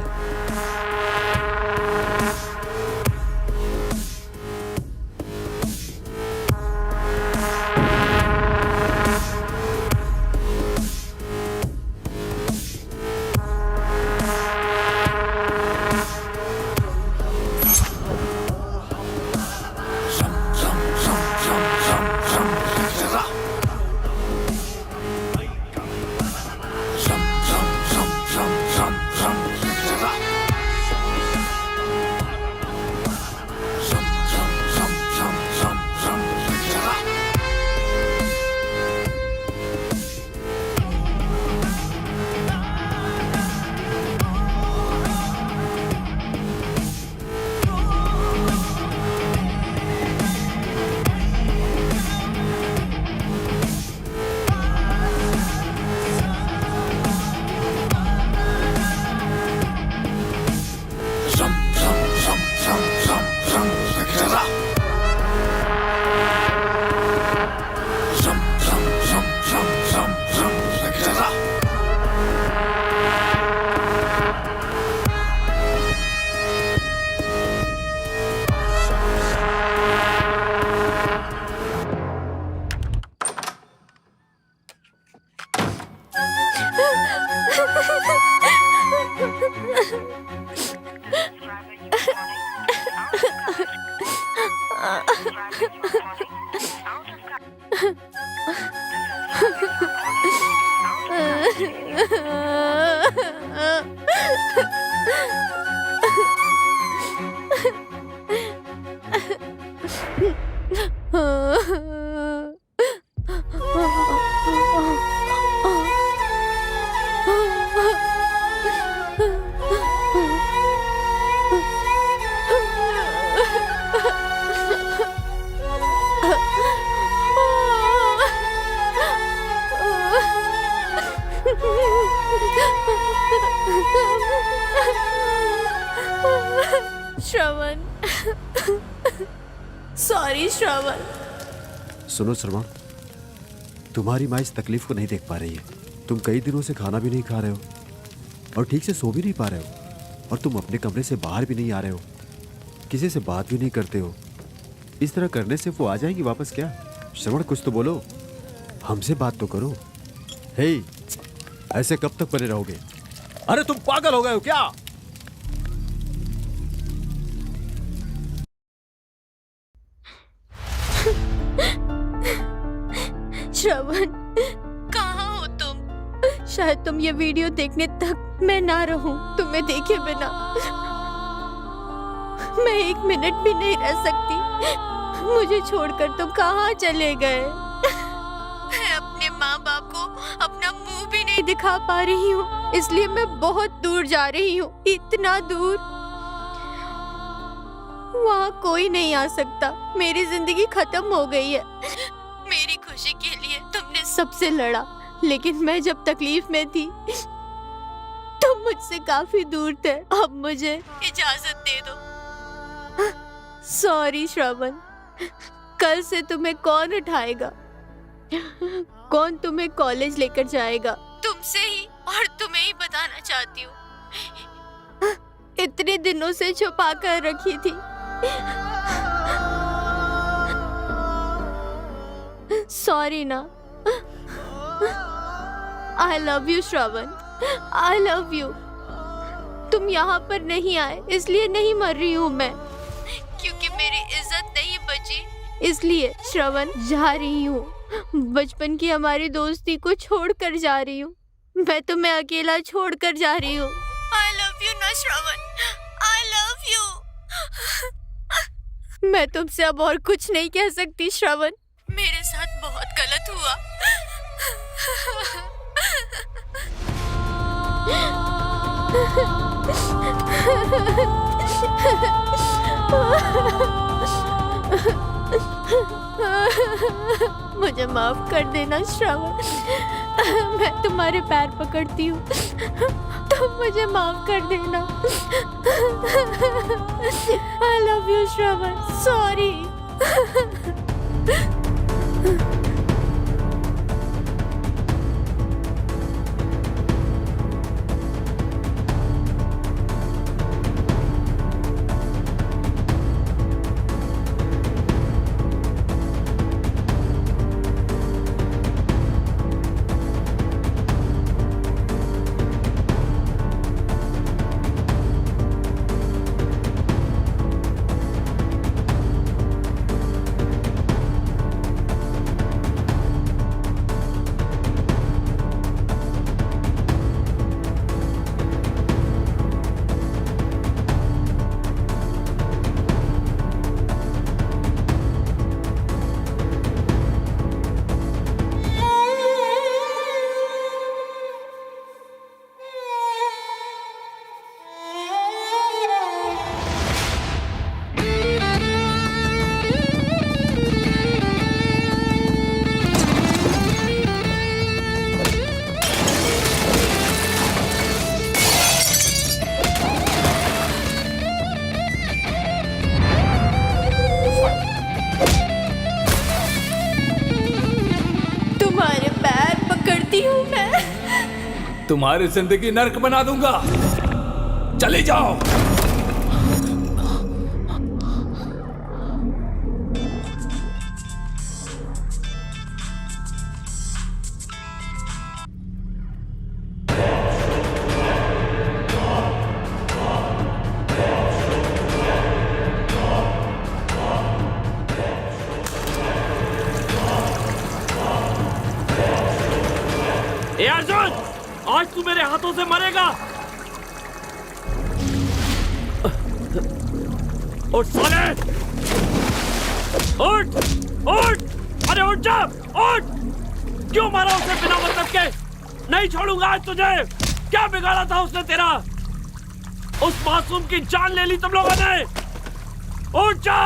श्रवण, सॉरी श्रवण। सुनो श्रवण, तुम्हारी माँ इस तकलीफ को नहीं देख पा रही है। तुम कई दिनों से खाना भी नहीं खा रहे हो और ठीक से सो भी नहीं पा रहे हो, और तुम अपने कमरे से बाहर भी नहीं आ रहे हो, किसी से बात भी नहीं करते हो। इस तरह करने से वो आ जाएंगी वापस क्या? श्रवण, कुछ तो बोलो, हमसे बात तो करो। हे, ऐसे कब तक बने रहोगे? अरे तुम पागल हो गए हो क्या? श्रवण, कहाँ हो तुम? शायद तुम ये वीडियो देखने तक मैं ना रहूं तुम्हें देखे बिना। मैं 1 मिनट भी नहीं रह सकती। मुझे छोड़कर तुम कहाँ चले गए? मैं अपने माँ बाप को अपना मुंह भी नहीं दिखा पा रही हूँ, इसलिए मैं बहुत दूर जा रही हूँ, इतना दूर। वहाँ कोई नहीं आ सकता। मेरी जिंदगी खत्म हो गई है। मेरी खुशी के लिए तुमने सबसे लड़ा, लेकिन मैं जब तकलीफ में थी तुम मुझसे काफी दूर थे। अब मुझे इजाजत दे दो। सॉरी श्रवण, कल से तुम्हें कौन उठाएगा? कौन तुम्हें कॉलेज लेकर जाएगा? तुमसे ही, और तुम्हें ही बताना चाहती हूँ, इतने दिनों से छुपा कर रखी थी। सॉरी ना। आई love you Shravan, I love you. तुम यहाँ पर नहीं आए इसलिए नहीं मर रही हूँ मैं, क्योंकि मेरी इज्जत नहीं बची इसलिए श्रवण जा रही हूँ। बचपन की हमारी दोस्ती को छोड़कर जा रही हूँ। मैं तुम्हें अकेला छोड़कर जा रही हूँ। आई लव यू ना श्रवण, आई लव यू। मैं तुमसे अब और कुछ नहीं कह सकती श्रवण, मेरे साथ बहुत गलत हुआ। मुझे माफ कर देना श्रवण, मैं तुम्हारे पैर पकड़ती हूँ, तुम मुझे माफ कर देना। आई लव यू श्रवण, सॉरी। तुम्हारी जिंदगी नर्क बना दूंगा, चले जाओ। ए अर्जुन, आज तू मेरे हाथों से मरेगा। उठ साले, उठ उठ, अरे उठ जा, उठ। क्यों मारा उसे बिना मतलब के? नहीं छोड़ूंगा आज तुझे। क्या बिगाड़ा था उसने तेरा? उस मासूम की जान ले ली तुम लोगों ने। उठ जा,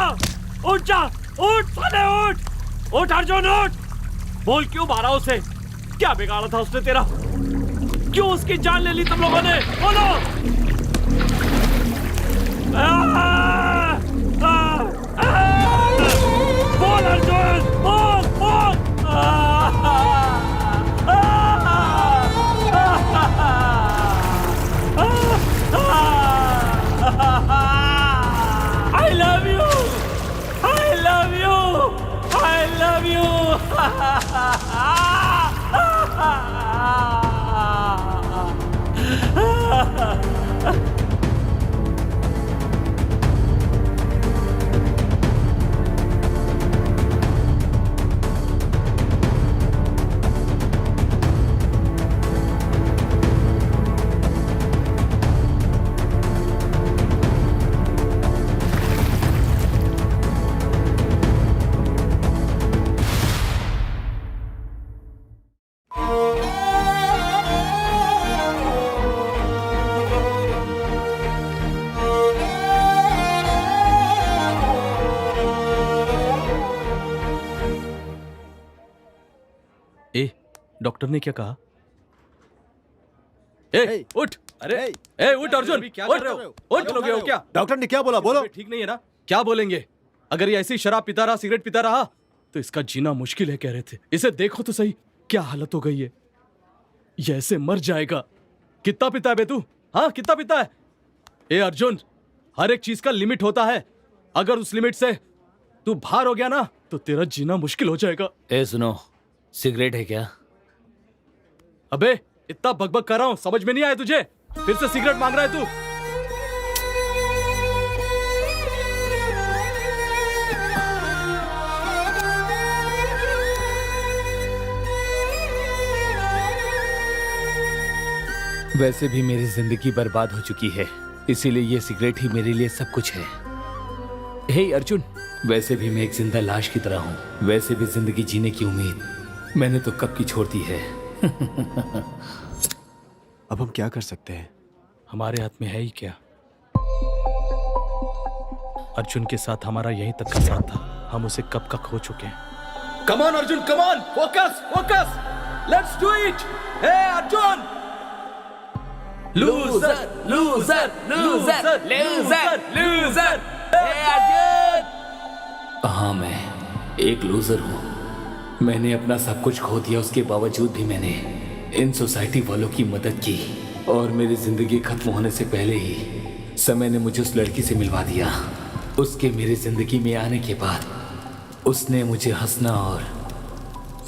उठ जा, उठ साले, उठ उठ अर्जुन, उठ। बोल क्यों मारा उसे? क्या बिगाड़ा था उसने तेरा? क्यों उसकी जान ले ली तुम लोगों ने? बोलो। बोल अर्जुन, बोल बोल। I love you, I love you, I love you. Doctor ने क्या कहा? ए, उठ। अरे उठ अर्जुन, क्या कर रहे हो? उठ लोगे हो क्या? डॉक्टर ने क्या बोला? बोलो। ठीक नहीं है ना? क्या बोलेंगे? अगर ये ऐसी शराब पीता रहा, सिगरेट पीता रहा तो इसका जीना मुश्किल है, कह रहे थे। इसे देखो तो सही, क्या हालत हो गई है। ये ऐसे मर जाएगा। कितना पीता है बे तू? हाँ, कितना पीता है? ए अर्जुन, हर एक चीज का लिमिट होता है। अगर उस लिमिट से तू बाहर हो गया ना तो तेरा जीना मुश्किल हो जाएगा। ए सुनो, सिगरेट है क्या? अबे इतना बकबक कर रहा हूँ, समझ में नहीं आया तुझे? फिर से सिगरेट मांग रहा है तू? वैसे भी मेरी जिंदगी बर्बाद हो चुकी है, इसीलिए ये सिगरेट ही मेरे लिए सब कुछ है। हे अर्जुन, वैसे भी मैं एक जिंदा लाश की तरह हूँ। वैसे भी जिंदगी जीने की उम्मीद मैंने तो कब की छोड़ दी है। अब हम क्या कर सकते हैं? हमारे हाथ में है ही क्या? अर्जुन के साथ हमारा यहीं तक का साथ था, हम उसे कब का खो चुके हैं। Come on Arjun, come on, focus focus, let's do it. Hey Arjun! Loser loser loser loser loser, hey Arjun! हाँ, मैं एक लूजर हूँ। मैंने अपना सब कुछ खो दिया, उसके बावजूद भी मैंने इन सोसाइटी वालों की मदद की, और मेरी जिंदगी खत्म होने से पहले ही समय ने मुझे उस लड़की से मिलवा दिया। उसके मेरी जिंदगी में आने के बाद उसने मुझे हंसना और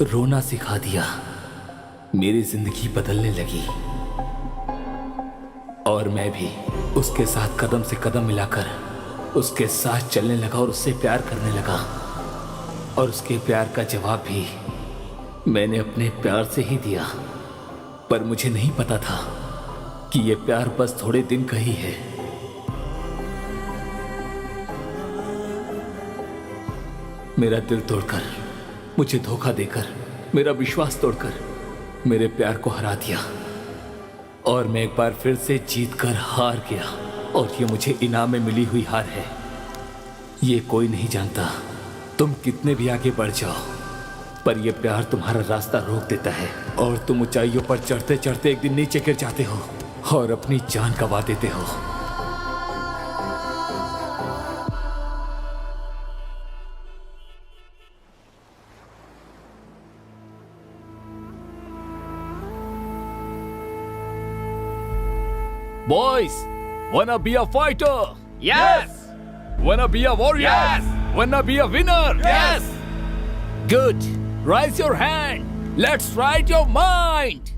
रोना सिखा दिया। मेरी जिंदगी बदलने लगी और मैं भी उसके साथ कदम से कदम मिलाकर उसके साथ चलने लगा और उससे प्यार करने लगा। और उसके प्यार का जवाब भी मैंने अपने प्यार से ही दिया। पर मुझे नहीं पता था कि ये प्यार बस थोड़े दिन का ही है। मेरा दिल तोड़कर, मुझे धोखा देकर, मेरा विश्वास तोड़कर मेरे प्यार को हरा दिया, और मैं एक बार फिर से जीतकर हार गया। और ये मुझे इनाम में मिली हुई हार है। ये कोई नहीं जानता तुम कितने भी आगे बढ़ जाओ, पर यह प्यार तुम्हारा रास्ता रोक देता है और तुम ऊंचाइयों पर चढ़ते चढ़ते एक दिन नीचे गिर जाते हो और अपनी जान गंवा देते हो। Boys, wanna be a fighter? Yes! Wanna be a warrior? Yes! Wanna be a winner? Yes! Good. Raise your hand. Let's ride your mind.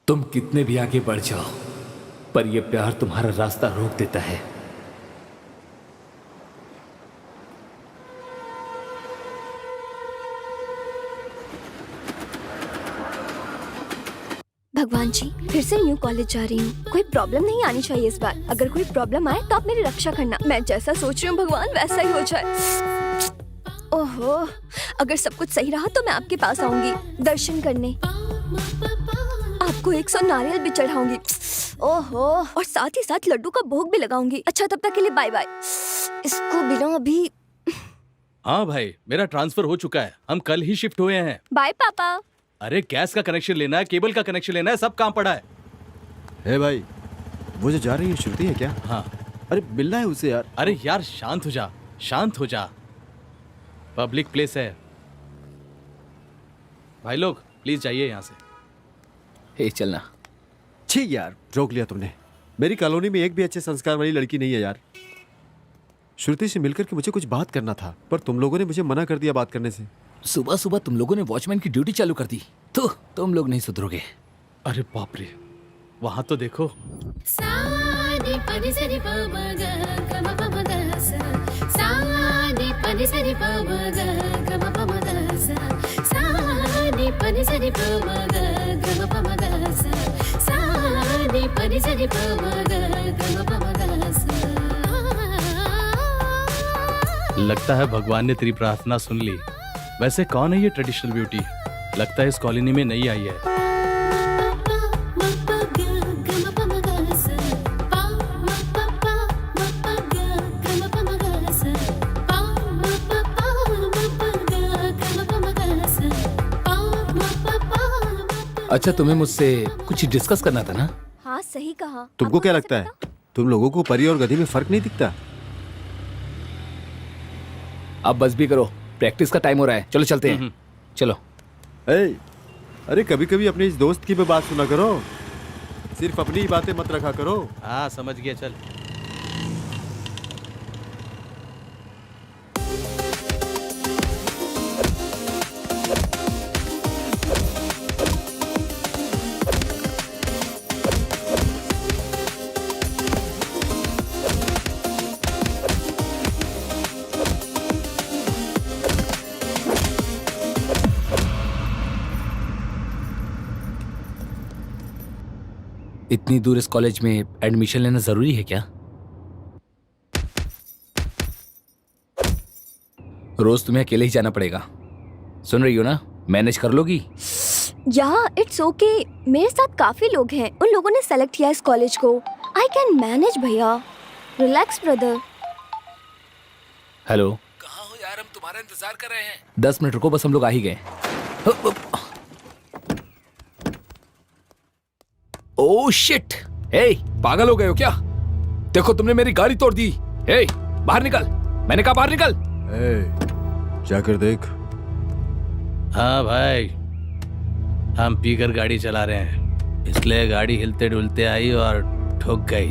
तुम कितने भी आगे बढ़ जाओ, पर यह प्यार तुम्हारा रास्ता रोक देता है। भगवान जी, फिर से न्यू कॉलेज जा रही हूँ। कोई प्रॉब्लम नहीं आनी चाहिए इस बार। अगर कोई प्रॉब्लम आए तो आप मेरी रक्षा करना। मैं जैसा सोच रही हूँ भगवान वैसा ही हो जाए। ओहो, अगर सब कुछ सही रहा तो मैं आपके पास आऊंगी दर्शन करने। आपको 100 नारियल भी चढ़ाऊंगी। ओहो, और साथ ही साथ लड्डू का भोग भी लगाऊंगी। अच्छा, तब तक के लिए बाय बाय। इसको बिना अभी। हाँ भाई, मेरा ट्रांसफर हो चुका है। हम कल ही शिफ्ट हुए हैं। बाय पापा। अरे गैस का कनेक्शन लेना है, केबल का कनेक्शन लेना है, सब काम पड़ा है। हे भाई, वो जो जा रही है श्रुति है क्या? हाँ। अरे मिलना है उसे यार। अरे यार शांत हो जा, शांत हो जा। पब्लिक प्लेस है भाई, लोग प्लीज जाइए यहाँ से। हे चलना। छी यार, रोक लिया तुमने। मेरी कॉलोनी में एक भी अच्छे संस्कार वाली लड़की नहीं है यार। श्रुति से मिलकर के मुझे कुछ बात करना था, पर तुम लोगों ने मुझे मना कर दिया बात करने से। सुबह सुबह तुम लोगों ने वॉचमैन की ड्यूटी चालू कर दी, तो तुम लोग नहीं सुधरोगे। अरे बाप रे, वहां तो देखो। लगता है भगवान ने तेरी प्रार्थना सुन ली। वैसे कौन है ये ट्रेडिशनल ब्यूटी? लगता है इस कॉलोनी में नई आई है। अच्छा, तुम्हें मुझसे कुछ डिस्कस करना था ना? हाँ, सही कहा। तुमको आपको क्या कैसे लगता है, पता? तुम लोगों को परी और गधी में फर्क नहीं दिखता? अब बस भी करो, प्रैक्टिस का टाइम हो रहा है। चलो चलते हैं। चलो। अरे कभी कभी अपने इस दोस्त की भी बात सुना करो, सिर्फ अपनी ही बातें मत रखा करो। हाँ समझ गया, चल। इतनी दूर इस कॉलेज में एडमिशन लेना जरूरी है क्या? रोज तुम्हें अकेले ही जाना पड़ेगा। सुन रही हो ना? मैनेज कर लोगी? या इट्स ओके, मेरे साथ काफी लोग हैं। उन लोगों ने सेलेक्ट किया इस कॉलेज को। आई कैन मैनेज भैया। Relax brother. हेलो, कहाँ हो यार? हम तुम्हारा इंतजार कर रहे हैं। 10 मिनट रुको, बस हम लोग आ ही गए। Oh shit! हे, पागल हो गए हो क्या? देखो तुमने मेरी गाड़ी तोड़ दी। हे, बाहर निकल! मैंने कहा बाहर निकल। जाकर देख। हाँ भाई, हम पीकर गाड़ी चला रहे हैं, इसलिए गाड़ी हिलते डुलते आई और ठुक गई।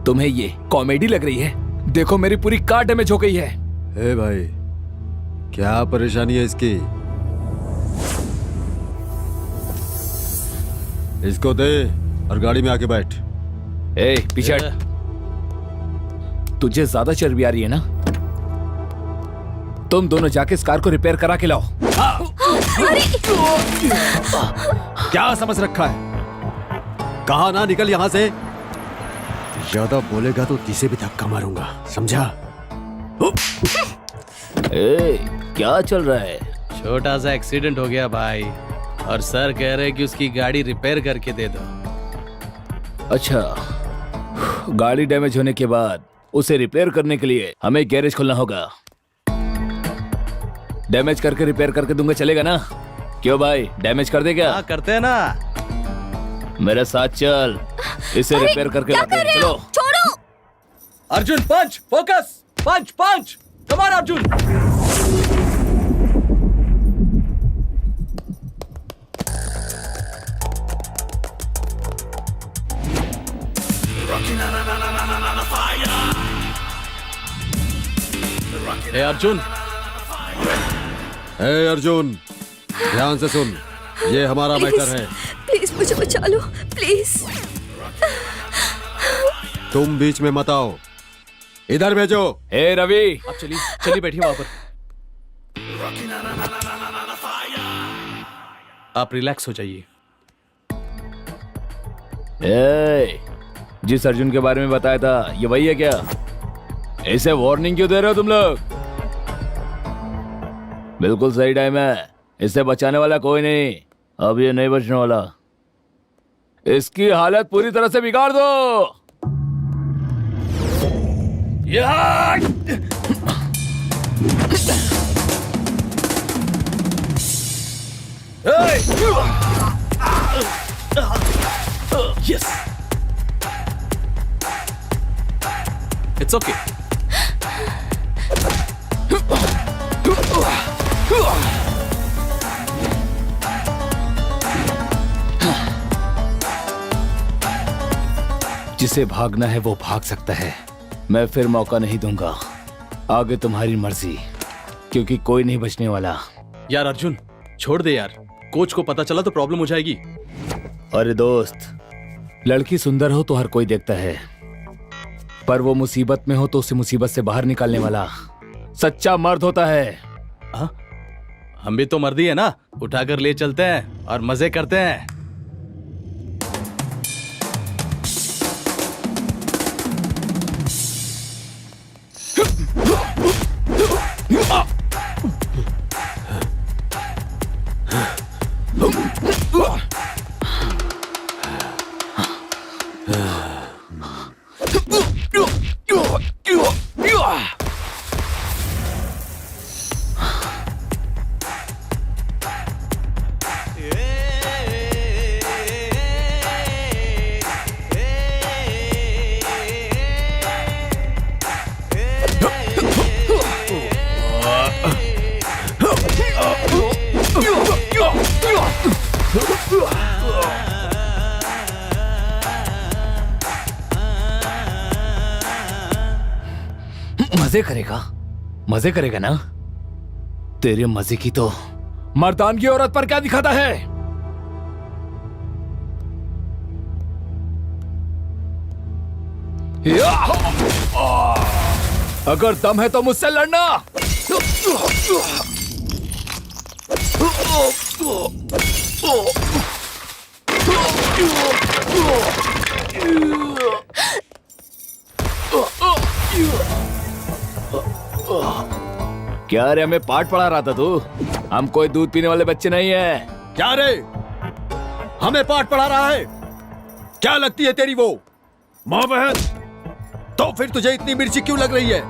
तुम्हें ये कॉमेडी लग रही है? देखो मेरी पूरी कार डैमेज हो गई है। हे भाई, क्या परेशानी है इसकी? इसको दे और गाड़ी में आके बैठ। ए, पीछे हट। तुझे ज्यादा चर्बी आ रही है ना? तुम दोनों जाके इस कार को रिपेयर करा के लाओ। क्या समझ रखा है? कहा ना निकल यहां से। ज्यादा बोलेगा तो तीसे भी धक्का मारूंगा, समझा? ए, क्या चल रहा है? छोटा सा एक्सीडेंट हो गया भाई, और सर कह रहे कि उसकी गाड़ी रिपेयर करके दे दो। अच्छा, गाड़ी डैमेज होने के बाद उसे रिपेयर करने के लिए हमें गैरेज खोलना होगा। डैमेज करके रिपेयर करके दूंगा, चलेगा ना? क्यों भाई, डैमेज कर दे क्या? हाँ करते हैं ना। मेरे साथ चल, इसे रिपेयर करके लाते हैं। चलो। छोड़ो। Arjun punch, focus, punch punch, come on Arjun. ए अर्जुन, हे अर्जुन, ध्यान से सुन, ये हमारा मैटर है। प्लीज मुझे बचा लो प्लीज। तुम बीच में मत आओ, इधर भेजो। हे रवि, आप चलिए चलिए बैठिए वहां पर। आप रिलैक्स हो जाइए। ए, जिस अर्जुन के बारे में बताया था ये वही है क्या? इसे वार्निंग क्यों दे रहे हो तुम लोग? बिल्कुल सही टाइम है, इसे बचाने वाला कोई नहीं। अब ये नहीं बचने वाला, इसकी हालत पूरी तरह से बिगाड़ दो। Yes, it's okay. जिसे भागना है वो भाग सकता है, मैं फिर मौका नहीं दूंगा। आगे तुम्हारी मर्जी, क्योंकि कोई नहीं बचने वाला। यार अर्जुन छोड़ दे यार, कोच को पता चला तो प्रॉब्लम हो जाएगी। अरे दोस्त, लड़की सुंदर हो तो हर कोई देखता है, पर वो मुसीबत में हो तो उसे मुसीबत से बाहर निकालने वाला सच्चा मर्द होता है। हाँ? हम भी तो मर्दी है ना, उठाकर ले चलते हैं और मजे करते हैं। मजे करेगा ना? तेरे मजे की तो मर्दान की औरत पर क्या दिखाता है? अगर दम है तो मुझसे लड़ना। क्या रे, हमें पाठ पढ़ा रहा था तू? हम कोई दूध पीने वाले बच्चे नहीं है। क्या रे, हमें पाठ पढ़ा रहा है? क्या लगती है तेरी वो माँ बहन? तो फिर तुझे इतनी मिर्ची क्यों लग रही है?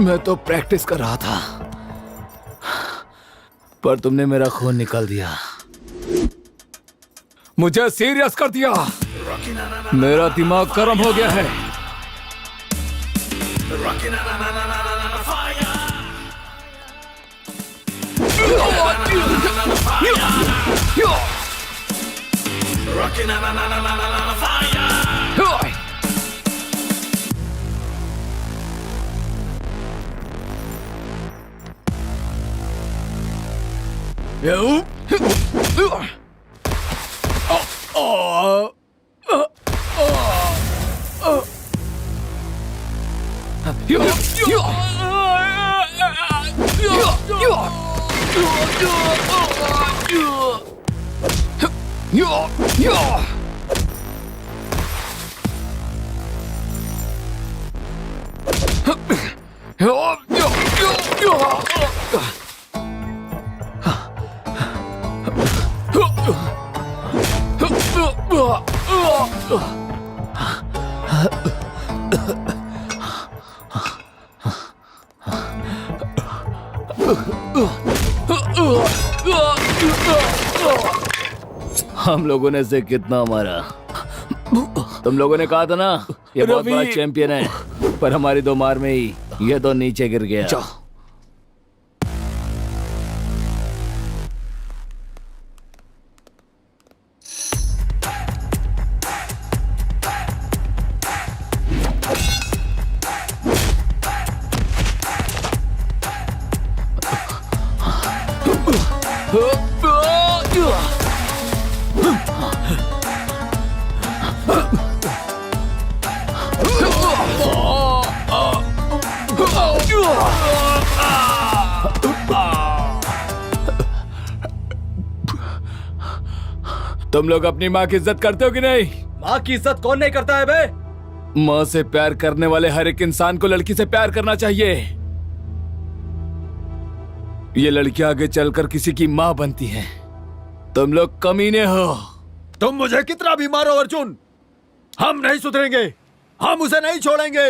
मैं तो प्रैक्टिस कर रहा था, पर तुमने मेरा खून निकाल दिया, मुझे सीरियस कर दिया। मेरा दिमाग गर्म हो गया है। हम लोगों ने इसे कितना मारा। तुम लोगों ने कहा था ना ये बहुत बड़ा चैंपियन है, पर हमारी 2 मार में ही ये तो नीचे गिर गया। तुम लोग अपनी माँ की इज्जत करते हो कि नहीं? माँ की इज्जत कौन नहीं करता है बे? माँ से प्यार करने वाले हर एक इंसान को लड़की से प्यार करना चाहिए। ये लड़कियां आगे चलकर किसी की माँ बनती हैं। तुम लोग कमीने हो। तुम मुझे कितना भी मारो अर्जुन, हम नहीं सुधरेंगे, हम उसे नहीं छोड़ेंगे।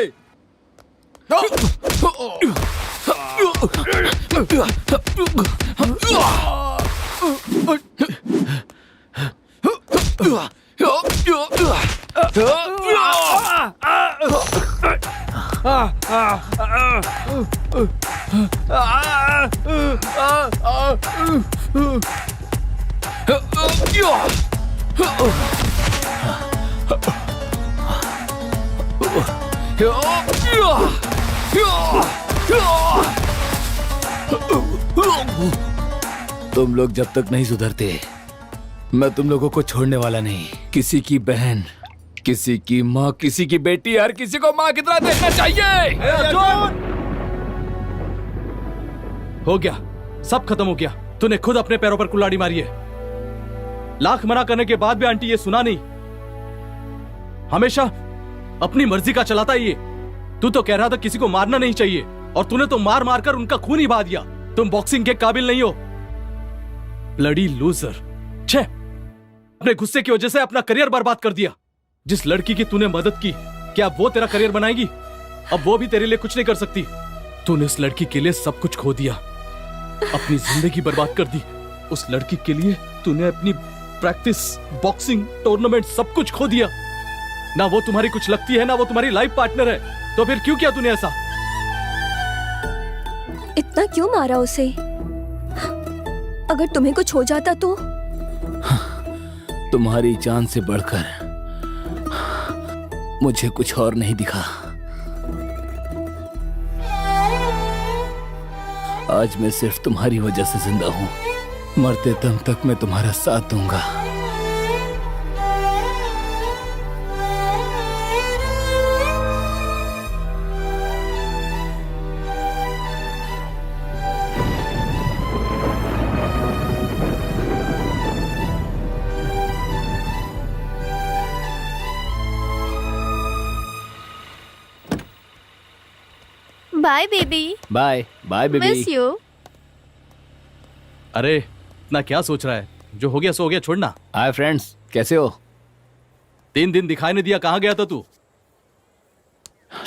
तुम लोग जब तक नहीं सुधरते, मैं तुम लोगों को छोड़ने वाला नहीं। किसी की बहन, किसी की माँ, किसी की बेटी, हर किसी को माँ की तरह देखना चाहिए। हो गया, सब खत्म हो गया। तूने खुद अपने पैरों पर कुल्हाड़ी मारी है। लाख मना करने के बाद भी आंटी ये सुना नहीं। हमेशा अपनी मर्जी का चलाता ही ये। तू तो कह रहा था किसी को मारना नहीं चाहिए, और तूने तो मार मार कर उनका खून ही बहा दिया। तुम बॉक्सिंग के काबिल नहीं हो। Bloody loser. छे, अपने गुस्से की वजह से अपना करियर बर्बाद कर दिया। जिस लड़की की तूने मदद की, क्या वो तेरा करियर बनाएगी? अब वो भी तेरे लिए कुछ नहीं कर सकती। तूने उस लड़की के लिए सब कुछ खो दिया, अपनी जिंदगी बर्बाद कर दी। उस लड़की के लिए तूने अपनी प्रैक्टिस, बॉक्सिंग, टूर्नामेंट सब कुछ खो दिया। ना वो तुम्हारी कुछ लगती है, ना वो तुम्हारी लाइफ पार्टनर है। तो फिर क्यों किया तूने ऐसा? इतना क्यों मारा उसे? अगर तुम्हें कुछ हो जाता तो? तुम्हारी जान से बढ़कर मुझे कुछ और नहीं दिखा। आज मैं सिर्फ तुम्हारी वजह से जिंदा हूं। मरते दम तक मैं तुम्हारा साथ दूंगा। Bye baby. Bye bye baby. Miss you. अरे इतना क्या सोच रहा है? जो हो गया सो हो गया, छोड़ना। हाय फ्रेंड्स, कैसे हो? 3 दिन दिखाई नहीं दिया, कहाँ गया था तू?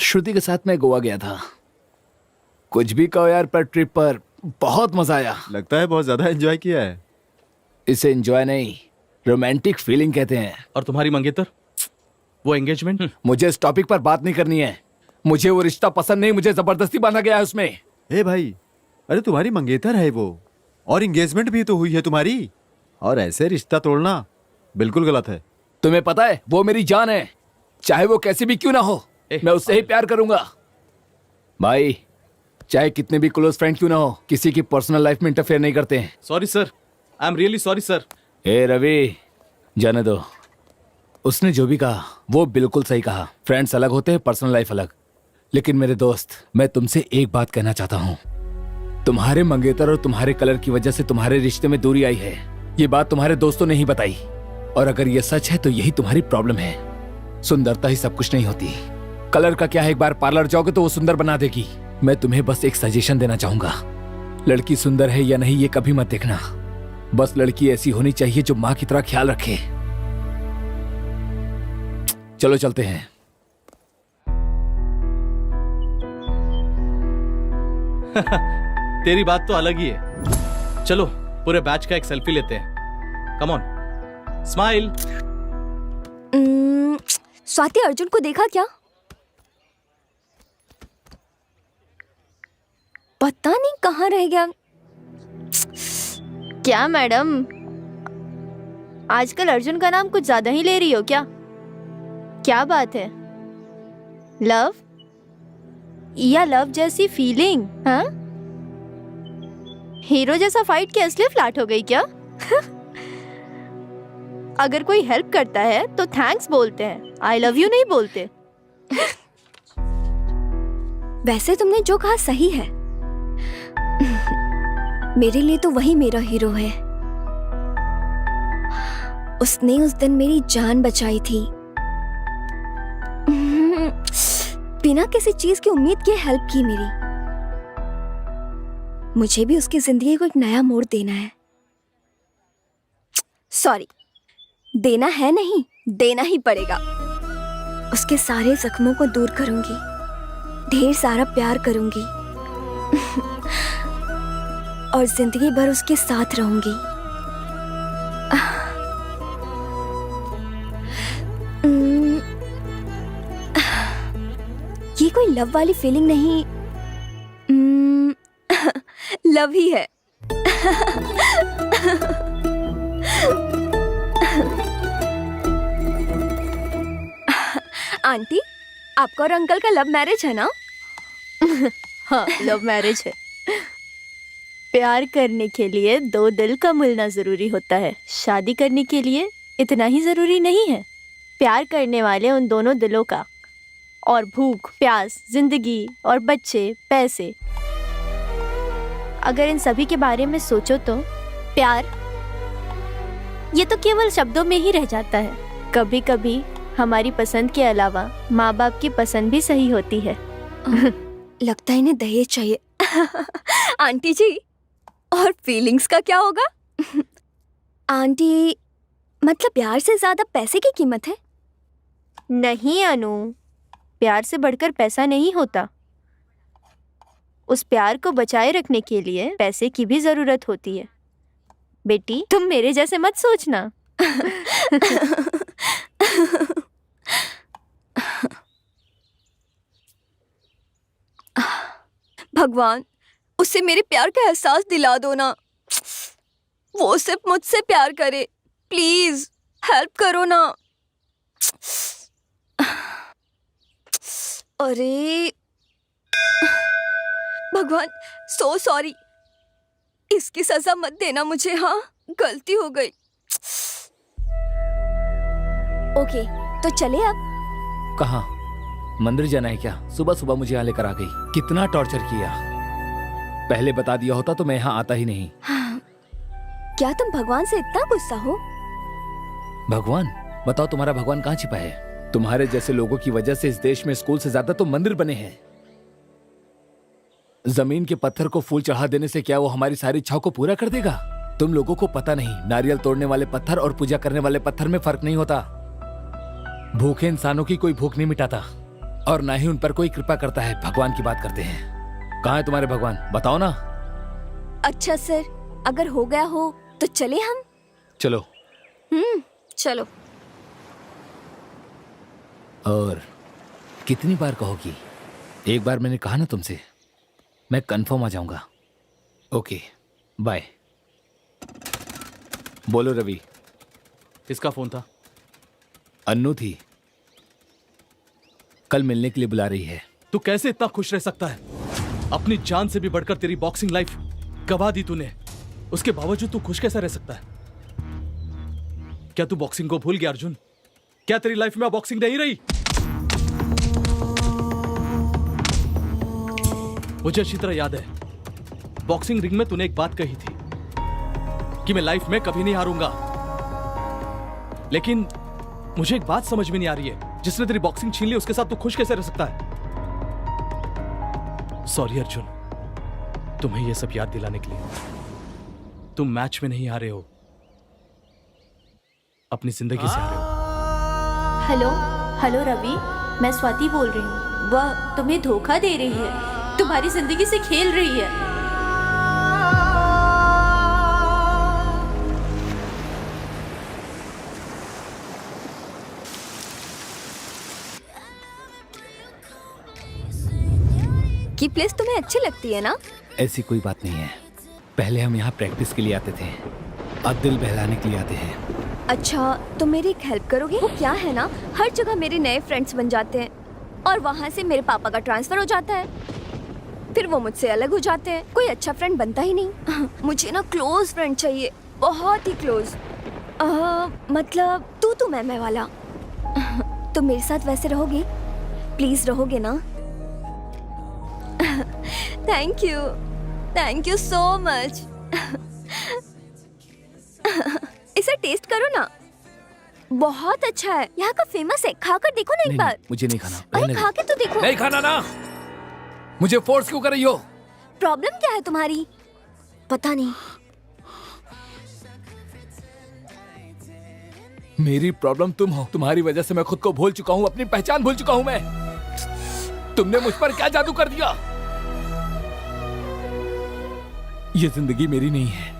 श्रुति के साथ मैं गोवा गया था। कुछ भी कहो यार, पर ट्रिप पर बहुत मजा आया। लगता है बहुत ज्यादा एंजॉय किया है। इसे एंजॉय नहीं, रोमांटिक फीलिंग कहते हैं। और तुम्हारी मंगेतर, वो एंगेजमेंट? मुझे इस टॉपिक पर बात नहीं करनी है। मुझे वो रिश्ता पसंद नहीं, मुझे जबरदस्ती बांधा गया है उसमें। ए भाई, अरे तुम्हारी मंगेतर है वो, और एंगेजमेंट भी तो हुई है तुम्हारी, और ऐसे रिश्ता तोड़ना बिल्कुल गलत है। तुम्हें पता है वो मेरी जान है, चाहे वो कैसी भी क्यों ना हो, मैं उससे ही प्यार करूंगा। भाई, चाहे कितने भी क्लोज फ्रेंड क्यों ना हो, किसी की पर्सनल लाइफ में इंटरफेयर नहीं करते हैं। Sorry sir, I am really sorry sir. ए रवि, जाने दो। उसने जो भी कहा वो बिल्कुल सही कहा। फ्रेंड्स अलग होते हैं, पर्सनल लाइफ अलग। लेकिन मेरे दोस्त, मैं तुमसे एक बात कहना चाहता हूँ। तुम्हारे मंगेतर और तुम्हारे कलर की वजह से तुम्हारे रिश्ते में दूरी आई है। ये बात तुम्हारे दोस्तों ने ही बताई, और अगर ये सच है तो यही तुम्हारी प्रॉब्लम है। सुंदरता ही सब कुछ नहीं होती। कलर का क्या है, एक बार पार्लर जाओगे तो वो सुंदर बना देगी। मैं तुम्हें बस एक सजेशन देना चाहूंगा। लड़की सुंदर है या नहीं ये कभी मत देखना, बस लड़की ऐसी होनी चाहिए जो माँ की तरह ख्याल रखे। चलो चलते हैं। तेरी बात तो अलग ही है। चलो पूरे बैच का एक सेल्फी लेते हैं। Come on, smile. Swati, Arjun को देखा क्या? पता नहीं कहाँ रह गया। क्या मैडम, आजकल अर्जुन का नाम कुछ ज्यादा ही ले रही हो क्या? क्या बात है? लव या लव जैसी फीलिंग? हाँ? हीरो जैसा फाइट किया इसलिए फ्लैट हो गई क्या? अगर कोई हेल्प करता है तो थैंक्स बोलते हैं, आई लव यू नहीं बोलते। वैसे तुमने जो कहा सही है। मेरे लिए तो वही मेरा हीरो है। उसने उस दिन मेरी जान बचाई थी। बिना किसी चीज की उम्मीद के हेल्प की मेरी। मुझे भी उसकी जिंदगी को एक नया मोड़ देना है। सॉरी, देना है नहीं, देना ही पड़ेगा। उसके सारे जख्मों को दूर करूंगी, ढेर सारा प्यार करूंगी और जिंदगी भर उसके साथ रहूंगी। ये कोई लव वाली फीलिंग नहीं, लव ही है। आंटी, आपका और अंकल का लव मैरिज है ना? हाँ, लव मैरिज है। प्यार करने के लिए दो दिल का मिलना जरूरी होता है, शादी करने के लिए इतना ही जरूरी नहीं है। प्यार करने वाले उन दोनों दिलों का, और भूख, प्यास, जिंदगी और बच्चे, पैसे, अगर इन सभी के बारे में सोचो तो प्यार ये तो केवल शब्दों में ही रह जाता है। कभी कभी हमारी पसंद के अलावा माँ बाप की पसंद भी सही होती है। लगता है इन्हें दहेज चाहिए। आंटी जी, और फीलिंग्स का क्या होगा? आंटी, मतलब प्यार से ज्यादा पैसे की कीमत है? नहीं अनु, प्यार से बढ़कर पैसा नहीं होता। उस प्यार को बचाए रखने के लिए पैसे की भी जरूरत होती है। बेटी, तुम मेरे जैसे मत सोचना। भगवान, उसे मेरे प्यार का एहसास दिला दो ना। वो सिर्फ मुझसे प्यार करे, प्लीज हेल्प करो ना। अरे भगवान, सो सॉरी। इसकी सजा मत देना मुझे। हाँ, गलती हो गई। ओके, तो चले अब। कहाँ? मंदिर जाना है क्या? सुबह सुबह मुझे यहाँ लेकर आ गई। कितना टॉर्चर किया। पहले बता दिया होता तो मैं यहाँ आता ही नहीं। हाँ। क्या तुम भगवान से इतना गुस्सा हो? भगवान? बताओ, तुम्हारा भगवान कहाँ छिपा है? तुम्हारे जैसे लोगों की वजह से इस देश में स्कूल से ज्यादा तो मंदिर बने हैं। जमीन के पत्थर को फूल चढ़ा देने से क्या वो हमारी सारी इच्छाओं को पूरा कर देगा? तुम लोगों को पता नहीं, नारियल तोड़ने वाले पत्थर और पूजा करने वाले पत्थर में फर्क नहीं होता। भूखे इंसानों की कोई भूख नहीं मिटाता और ना ही उन पर कोई कृपा करता है। भगवान की बात करते हैं। कहाँ है तुम्हारे भगवान? बताओ ना। अच्छा सर, अगर हो गया हो तो चले हम। चलो। चलो। और कितनी बार कहोगी? एक बार मैंने कहा ना तुमसे, मैं कंफर्म आ जाऊंगा। Okay, bye. बोलो रवि। किसका फोन था? अन्नू थी, कल मिलने के लिए बुला रही है। तू कैसे इतना खुश रह सकता है? अपनी जान से भी बढ़कर तेरी बॉक्सिंग लाइफ गवा दी तूने, उसके बावजूद तू खुश कैसा रह सकता है? क्या तू बॉक्सिंग को भूल गया अर्जुन? क्या तेरी लाइफ में बॉक्सिंग नहीं रही? मुझे अच्छी तरह याद है, बॉक्सिंग रिंग में तूने एक बात कही थी कि मैं लाइफ में कभी नहीं हारूंगा। लेकिन मुझे एक बात समझ में नहीं आ रही है, जिसने तेरी बॉक्सिंग छीन ली उसके साथ तू खुश कैसे रह सकता है? सॉरी अर्जुन, तुम्हें यह सब याद दिलाने के लिए। तुम मैच में नहीं हारे हो, अपनी जिंदगी से हारे हो। हेलो हेलो रवि, मैं स्वाति बोल रही हूँ। वह तुम्हें धोखा दे रही है, तुम्हारी जिंदगी से खेल रही है। की प्लेस तुम्हें अच्छी लगती है ना? ऐसी कोई बात नहीं है। पहले हम यहाँ प्रैक्टिस के लिए आते थे, अब दिल बहलाने के लिए आते हैं। अच्छा, तो मेरी एक हेल्प करोगे? वो क्या है ना, हर जगह मेरे नए फ्रेंड्स बन जाते हैं और वहाँ से मेरे पापा का ट्रांसफर हो जाता है। फिर वो मुझसे अलग हो जाते हैं। कोई अच्छा फ्रेंड बनता ही नहीं। मुझे ना क्लोज फ्रेंड चाहिए, बहुत ही क्लोज। मतलब तू मैं वाला। तो मेरे साथ वैसे रहोगे? प्लीज रहोगे ना? Thank you so much. इसे टेस्ट करो ना, बहुत अच्छा है, यहाँ का फेमस है। खाकर देखो ना एक बार। मुझे नहीं खाना। अरे खा के तो देखो। नहीं खाना ना। मुझे फोर्स क्यों कर रही हो? प्रॉब्लम क्या है तुम्हारी? पता नहीं। मेरी प्रॉब्लम तुम हो। तुम्हारी वजह से मैं खुद को भूल चुका हूँ, अपनी पहचान भूल चुका हूँ मैं। तुमने मुझ पर क्या जादू कर दिया? ये जिंदगी मेरी नहीं है,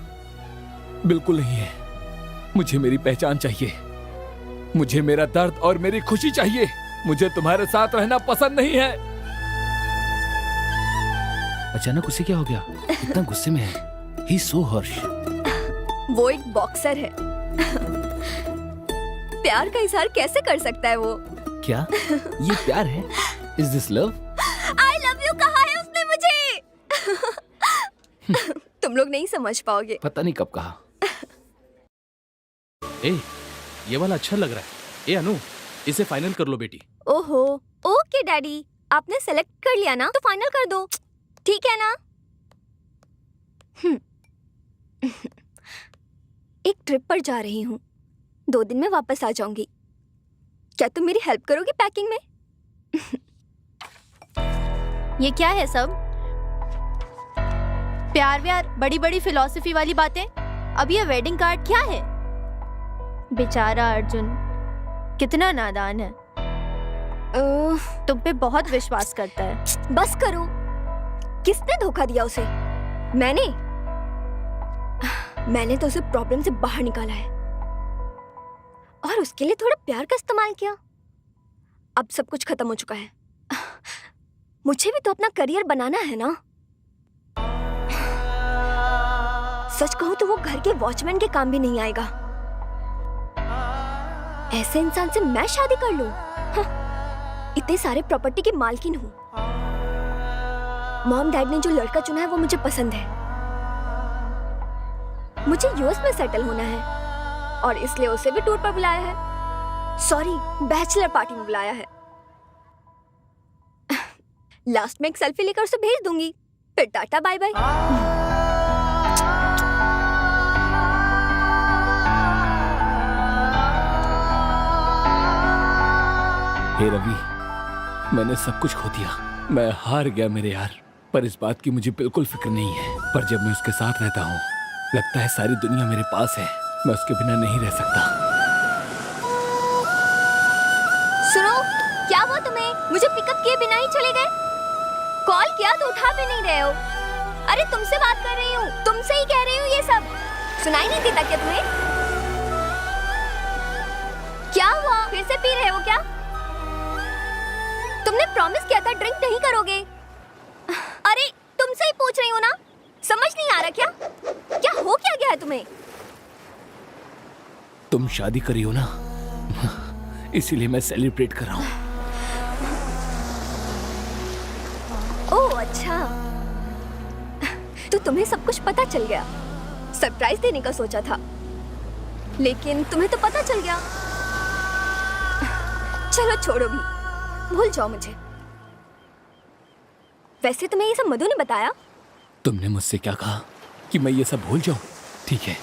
बिल्कुल नहीं है। मुझे मेरी पहचान चाहिए, मुझे मेरा दर्द और मेरी खुशी चाहिए। मुझे तुम्हारे साथ रहना पसंद नहीं है। अचानक उसे क्या हो गया? इतना गुस्से में है। He's so harsh. वो एक बॉक्सर है। प्यार का इजहार कैसे कर सकता है वो? क्या ये प्यार है? Is this love? I love you कहा है उसने मुझे। तुम लोग नहीं समझ पाओगे। पता नहीं कब कहा। ए, ये वाला अच्छा लग रहा है। ए अनु, इसे फाइनल कर लो बेटी। ओहो, ओके डैडी, आपने सेलेक्ट कर लिया ना, तो फाइनल कर दो, ठीक है ना? एक ट्रिप पर जा रही हूँ, 2 दिन में वापस आ जाऊंगी। क्या तुम मेरी हेल्प करोगी पैकिंग में? ये क्या है सब? प्यार व्यार, बड़ी बड़ी फिलॉसफी वाली बातें। अब ये वेडिंग कार्ड क्या है? बेचारा अर्जुन कितना नादान है। तुम पे बहुत विश्वास करता है। बस करो। किसने धोखा दिया उसे? मैंने तो उसे प्रॉब्लम से बाहर निकाला है और उसके लिए थोड़ा प्यार का इस्तेमाल किया। अब सब कुछ खत्म हो चुका है। मुझे भी तो अपना करियर बनाना है ना। सच कहूं तो वो घर के वॉचमैन के काम भी नहीं आएगा। ऐसे इंसान से मैं शादी कर लूं? इतने सारे प्रॉपर्टी की मालकिन हूं। मॉम डैड ने जो लड़का चुना है वो मुझे पसंद है। मुझे यूएस में सेटल होना है और इसलिए उसे भी टूर पर बुलाया है। सॉरी, बैचलर पार्टी में बुलाया है। लास्ट में एक सेल्फी लेकर उसे भेज दूंगी, फिर टाटा बाय बाय। हे रवि, मैंने सब कुछ खो दिया। मैं हार गया मेरे यार, पर इस बात की मुझे बिल्कुल फिक्र नहीं है। पर जब मैं उसके साथ रहता हूँ, लगता है सारी दुनिया मेरे पास है। मैं उसके बिना नहीं रह सकता। सुनो, क्या हुआ तुम्हें? मुझे पिकअप किए बिना ही चले गए? कॉल किया तो उठा भी नहीं रहे हो। अरे तुमसे बात कर रही हूँ, तुमसे ही कह रही हूँ ये सब। सुनाई नहीं देता क्या तुम्हें? क्या हुआ? फिर से पी रहे हो क्या? तुमने प्रॉमिस किया था ड्रिंक नहीं करोगे। अरे तुमसे ही पूछ रही हूँ ना, समझ नहीं आ रहा क्या? क्या हो क्या गया है तुम्हें? तुम शादी करी हो ना, इसीलिए मैं सेलिब्रेट कर रहा हूँ। ओह अच्छा, तो तुम्हें सब कुछ पता चल गया। सरप्राइज देने का सोचा था, लेकिन तुम्हें तो पता चल गया। चलो छोड़ो भी, भूल जाओ मुझे। वैसे तुम्हें ये सब मधु ने बताया? तुमने मुझसे क्या कहा कि मैं ये सब भूल जाऊं? ठीक है,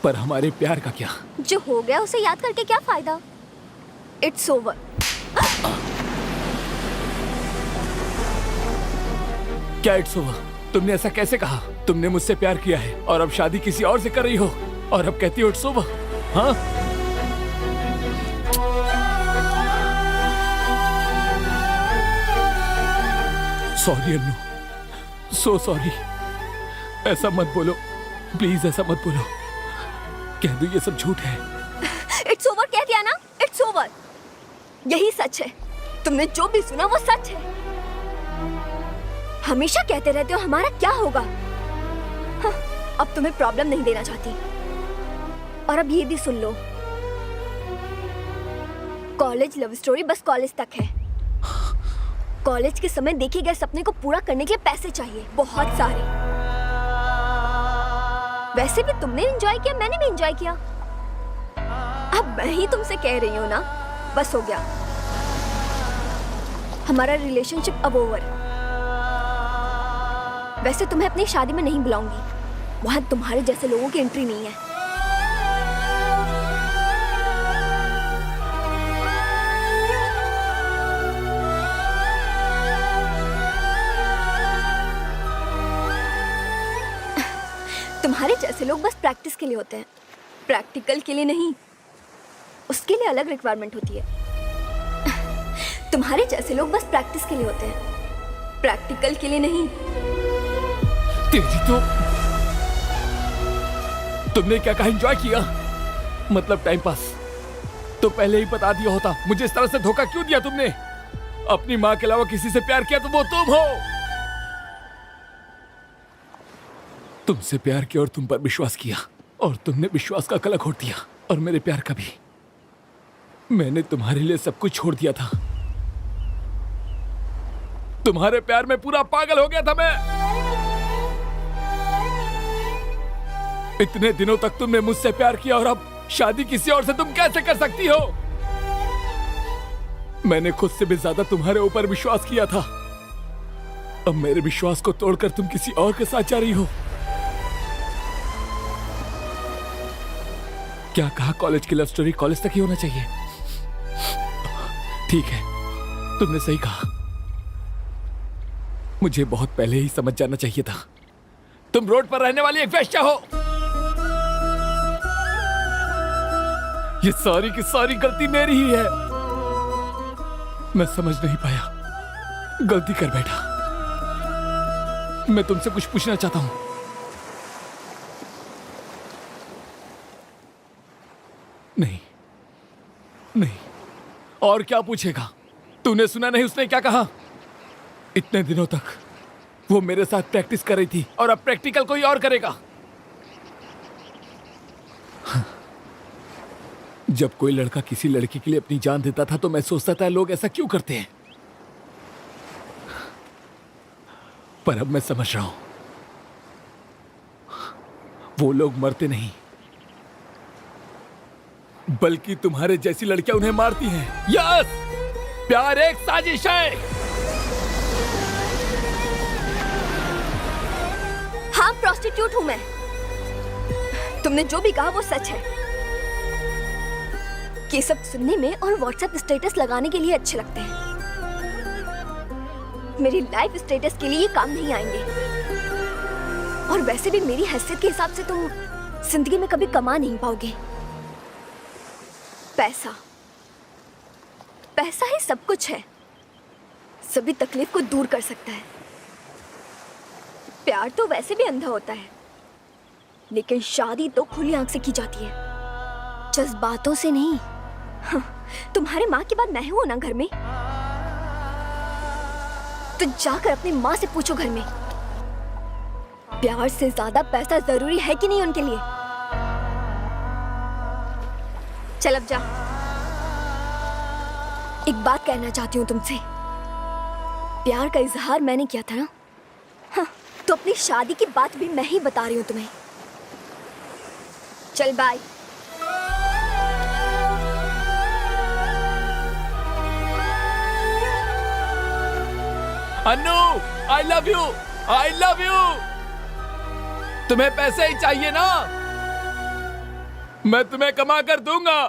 पर हमारे प्यार का क्या? जो हो गया उसे याद करके क्या फायदा? It's over. क्या इट्स ओवर? तुमने ऐसा कैसे कहा? तुमने मुझसे प्यार किया है और अब शादी किसी और से कर रही हो और अब कहती हो इट्स ओवर? हाँ, सॉरी अन्नू, सो सॉरी। ऐसा मत बोलो प्लीज, ऐसा मत बोलो। कह दो ये सब झूठ है। इट्स ओवर कह दिया ना, इट्स ओवर। यही सच है। तुमने जो भी सुना वो सच है। हमेशा कहते रहते हो हमारा क्या होगा। हाँ, अब तुम्हें प्रॉब्लम नहीं देना चाहती। और अब ये भी सुन लो, कॉलेज लव स्टोरी बस कॉलेज तक है। कॉलेज के समय देखे गए सपने को पूरा करने के लिए पैसे चाहिए, बहुत सारे। वैसे भी तुमने एंजॉय किया, मैंने भी एंजॉय किया। अब मैं ही तुमसे कह रही हूँ ना, बस हो गया। हमारा रिलेशनशिप अब ओवर। वैसे तुम्हें अपनी शादी में नहीं बुलाऊंगी, वहां तुम्हारे जैसे लोगों की एंट्री नहीं है। तुम्हारे जैसे लोग बस प्रैक्टिस के लिए होते हैं, प्रैक्टिकल के लिए नहीं। उसके लिए अलग रिक्वायरमेंट होती है। तुम्हारे जैसे लोग बस प्रैक्टिस के लिए होते हैं, प्रैक्टिकल के लिए नहीं। तेरी तो तुमने क्या कहा एंजॉय किया? मतलब टाइम पास। तो पहले ही बता दिया होता। मुझे इस तरह से धोखा क्यों दिया तुमने? अपनी माँ के अलावा किसी से प्यार किया तो वो तुम हो। तुमसे प्यार किया और तुम पर विश्वास किया, और तुमने विश्वास का कलंक घोट दिया, और मेरे प्यार का भी। मैंने तुम्हारे लिए सब कुछ छोड़ दिया था। तुम्हारे प्यार में पूरा पागल हो गया था मैं। इतने दिनों तक तुमने मुझसे प्यार किया, और अब शादी किसी और से तुम कैसे कर सकती हो? मैंने खुद से भी ज्यादा तुम्हारे ऊपर विश्वास किया था। अब मेरे विश्वास को तोड़कर तुम किसी और के साथ जा रही हो। क्या कहा? कॉलेज की लव स्टोरी कॉलेज तक ही होना चाहिए। ठीक है, तुमने सही कहा। मुझे बहुत पहले ही समझ जाना चाहिए था। तुम रोड पर रहने वाली एक वेश्या हो। ये सारी की सारी गलती मेरी ही है। मैं समझ नहीं पाया, गलती कर बैठा। मैं तुमसे कुछ पूछना चाहता हूं। नहीं नहीं, और क्या पूछेगा? तूने सुना नहीं उसने क्या कहा? इतने दिनों तक वो मेरे साथ प्रैक्टिस कर रही थी, और अब प्रैक्टिकल कोई और करेगा। जब कोई लड़का किसी लड़की के लिए अपनी जान देता था तो मैं सोचता था लोग ऐसा क्यों करते हैं, पर अब मैं समझ रहा हूं, वो लोग मरते नहीं, बल्कि तुम्हारे जैसी लड़कियां उन्हें मारती हैं। यस, प्यार एक साजिश है। हाँ, प्रोस्टिट्यूट हूं मैं। तुमने जो भी कहा वो सच है। ये सब सुनने में और व्हाट्सएप स्टेटस लगाने के लिए अच्छे लगते हैं। मेरी लाइफ स्टेटस के लिए ये काम नहीं आएंगे। और वैसे भी मेरी हैसियत के हिसाब से तुम जिंदगी में कभी कमा नहीं पाओगे। पैसा, पैसा ही सब कुछ है, सभी तकलीफ को दूर कर सकता है। प्यार तो वैसे भी अंधा होता है, लेकिन शादी तो खुली आंख से की जाती है, जज्बातों से नहीं। हाँ, तुम्हारे माँ के बाद मैं हूं ना घर में, तो जाकर अपनी माँ से पूछो घर में, प्यार से ज्यादा पैसा जरूरी है कि नहीं उनके लिए। चल अब जा। एक बात कहना चाहती हूँ तुमसे। प्यार का इजहार मैंने किया था ना, हाँ, तो अपनी शादी की बात भी मैं ही बता रही हूँ तुम्हें। चल bye. Annu, I love you, I love you. तुम्हें पैसे ही चाहिए ना? मैं तुम्हें कमा कर दूंगा।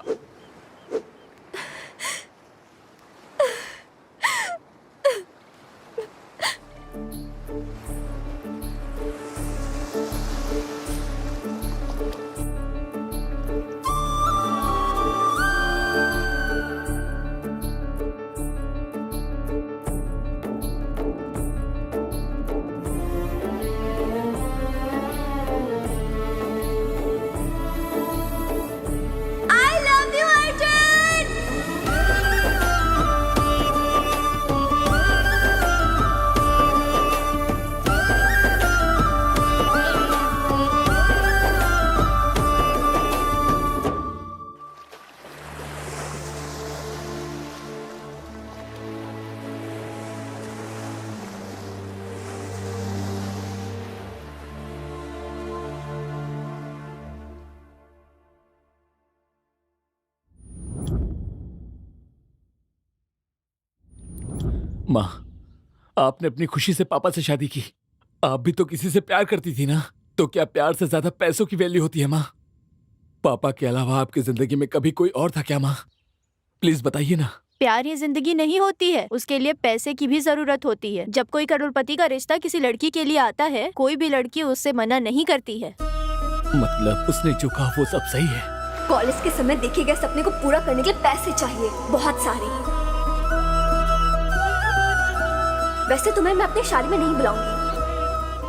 I love you, माँ, आपने अपनी खुशी से पापा से शादी की। आप भी तो किसी से प्यार करती थी ना? तो क्या प्यार से ज्यादा पैसों की वैल्यू होती है माँ? पापा के अलावा आपकी जिंदगी में कभी कोई और था क्या माँ? प्लीज बताइए ना। प्यार ही जिंदगी नहीं होती है, उसके लिए पैसे की भी जरूरत होती है। जब कोई करोड़पति का रिश्ता किसी लड़की के लिए आता है, कोई भी लड़की उससे मना नहीं करती है। मतलब उसने जो कहा वो सब सही है। कॉलेज के समय देखे गए सपने को पूरा करने के लिए पैसे चाहिए, बहुत सारे। वैसे तुम्हें मैं अपनी शादी में नहीं बुलाऊंगी,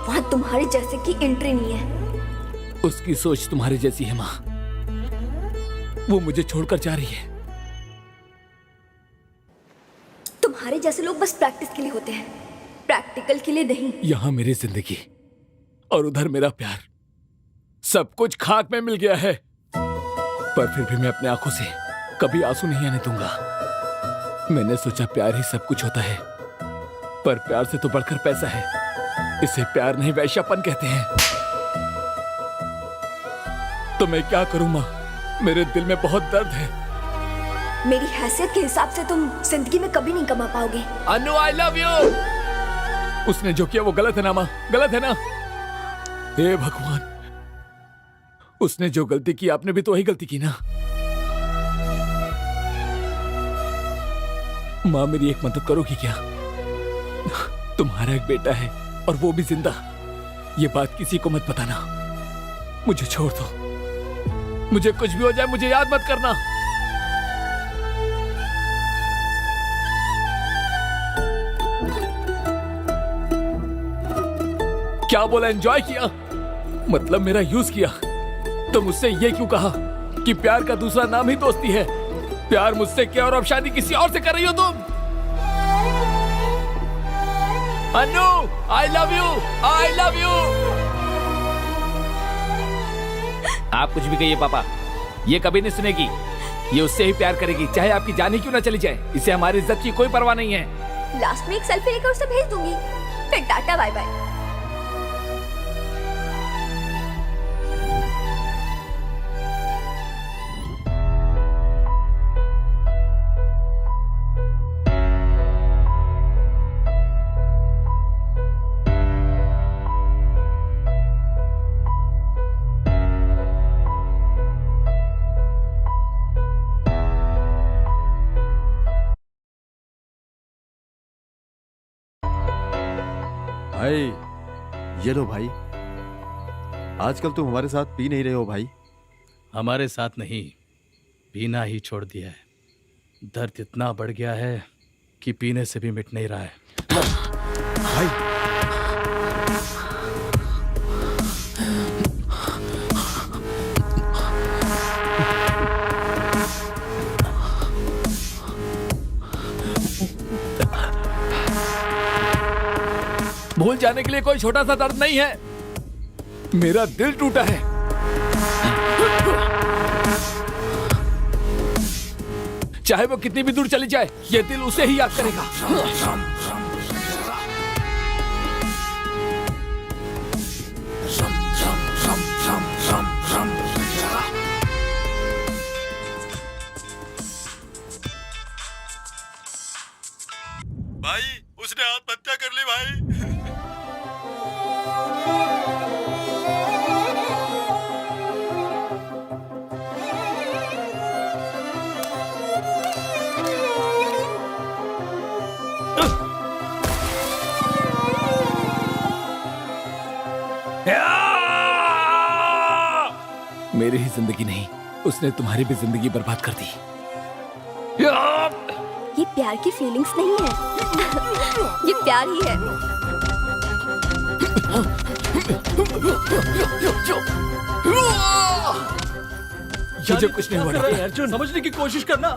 वहाँ तुम्हारे जैसे की एंट्री नहीं है। उसकी सोच तुम्हारी जैसी है माँ। वो मुझे छोड़कर जा रही है। तुम्हारे जैसे लोग बस प्रैक्टिस के लिए होते हैं, प्रैक्टिकल के लिए नहीं। यहाँ मेरी जिंदगी और उधर मेरा प्यार, सब कुछ खाक में मिल गया है। पर फिर भी मैं अपने आंखों से कभी आंसू नहीं आने दूंगा। मैंने सोचा प्यार ही सब कुछ होता है, पर प्यार से तो बढ़कर पैसा है। इसे प्यार नहीं वैश्यापन कहते हैं। तो मैं क्या करूं माँ? मेरे दिल में बहुत दर्द है। मेरी हैसियत के हिसाब से तुम जिंदगी में कभी नहीं कमा पाओगे। अनु, आई लव यू। उसने जो किया वो गलत है ना माँ? गलत है ना? हे भगवान, उसने जो गलती की आपने भी तो वही गलती की ना। माँ, मेरी एक मदद करोगी क्या? तुम्हारा एक बेटा है और वो भी जिंदा। ये बात किसी को मत बताना। मुझे छोड़ दो। मुझे कुछ भी हो जाए मुझे याद मत करना। क्या बोला? एंजॉय किया? मतलब मेरा यूज किया? तो मुझसे ये क्यों कहा कि प्यार का दूसरा नाम ही दोस्ती है? प्यार मुझसे किया और अब शादी किसी और से कर रही हो तुम। Anu, I love you, I love you. आप कुछ भी कहिए पापा, ये कभी नहीं सुनेगी। ये उससे ही प्यार करेगी, चाहे आपकी जान ही क्यों ना चली जाए। इसे हमारी इज्जत की कोई परवाह नहीं है। लास्ट में एक सेल्फी लेकर उसे भेज दूंगी, फिर टाटा बाय बाय। भाई, ये लो भाई। आजकल तुम हमारे साथ पी नहीं रहे हो भाई। हमारे साथ नहीं, पीना ही छोड़ दिया है। दर्द इतना बढ़ गया है कि पीने से भी मिट नहीं रहा है। भाई, भूल जाने के लिए कोई छोटा सा दर्द नहीं है। मेरा दिल टूटा है। चाहे वो कितनी भी दूर चली जाए, ये दिल उसे ही याद करेगा। भाई, उसने आत्महत्या कर ली भाई। मेरी ही जिंदगी नहीं, उसने तुम्हारी भी जिंदगी बर्बाद कर दी। ये प्यार की फीलिंग्स नहीं है, ये प्यार ही है। मुझे कुछ नहीं हुआ। अर्जुन, समझने की कोशिश करना।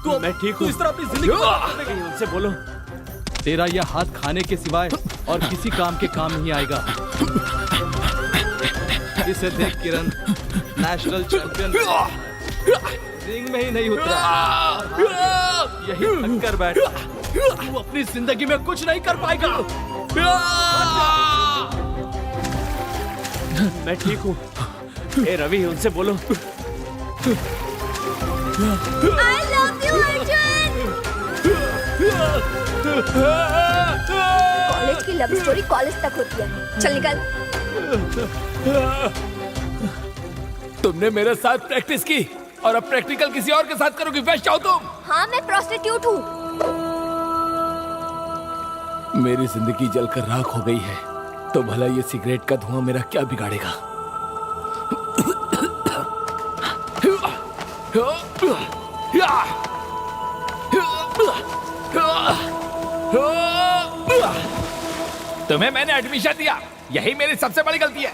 तू मैं ठीक हूँ। इस तरह अपनी जिंदगी उनसे बोलो। तेरा यह हाथ खाने के सिवाय और किसी काम के काम नहीं आएगा। इसे देख किरण, नेशनल चैंपियन रिंग में ही नहीं उतरा, यही थक कर बैठ। तू अपनी जिंदगी में कुछ नहीं कर पाएगा। मैं ठीक हूँ। ए रवि, उनसे बोलो। I love you, Arjun. College की लव स्टोरी कॉलेज तक होती है। चल निकल। तुमने मेरे साथ प्रैक्टिस की और अब प्रैक्टिकल किसी और के साथ करोगी, वैश्य हो तुम। हाँ मैं प्रोस्टिट्यूट हूँ। मेरी जिंदगी जलकर राख हो गई है, तो भला ये सिगरेट का धुआं मेरा क्या बिगाड़ेगा। तुम्हें मैंने एडमिशन दिया, यही मेरी सबसे बड़ी गलती है।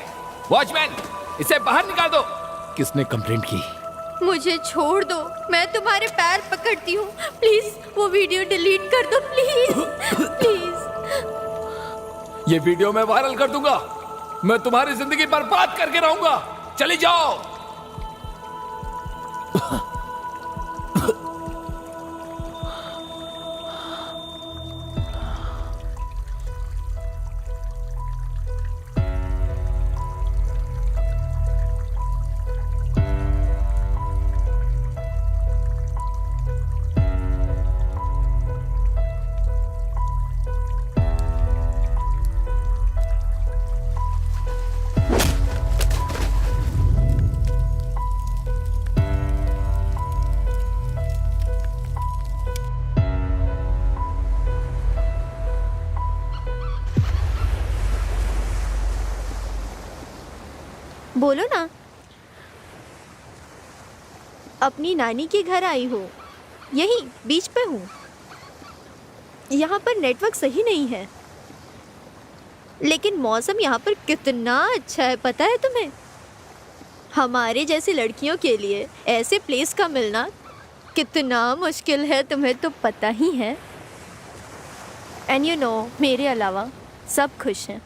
वॉचमैन, इसे बाहर निकाल दो। किसने कंप्लेंट की? मुझे छोड़ दो, मैं तुम्हारे पैर पकड़ती हूँ। प्लीज वो वीडियो डिलीट कर दो, प्लीज प्लीज। ये वीडियो मैं वायरल कर दूंगा, मैं तुम्हारी जिंदगी बर्बाद करके रहूंगा। चली जाओ। बोलो ना। अपनी नानी के घर आई हो, यही बीच पे हूँ। यहाँ पर नेटवर्क सही नहीं है, लेकिन मौसम यहाँ पर कितना अच्छा है पता है तुम्हें? हमारे जैसी लड़कियों के लिए ऐसे प्लेस का मिलना कितना मुश्किल है, तुम्हें तो पता ही है। एंड यू नो, मेरे अलावा सब खुश हैं।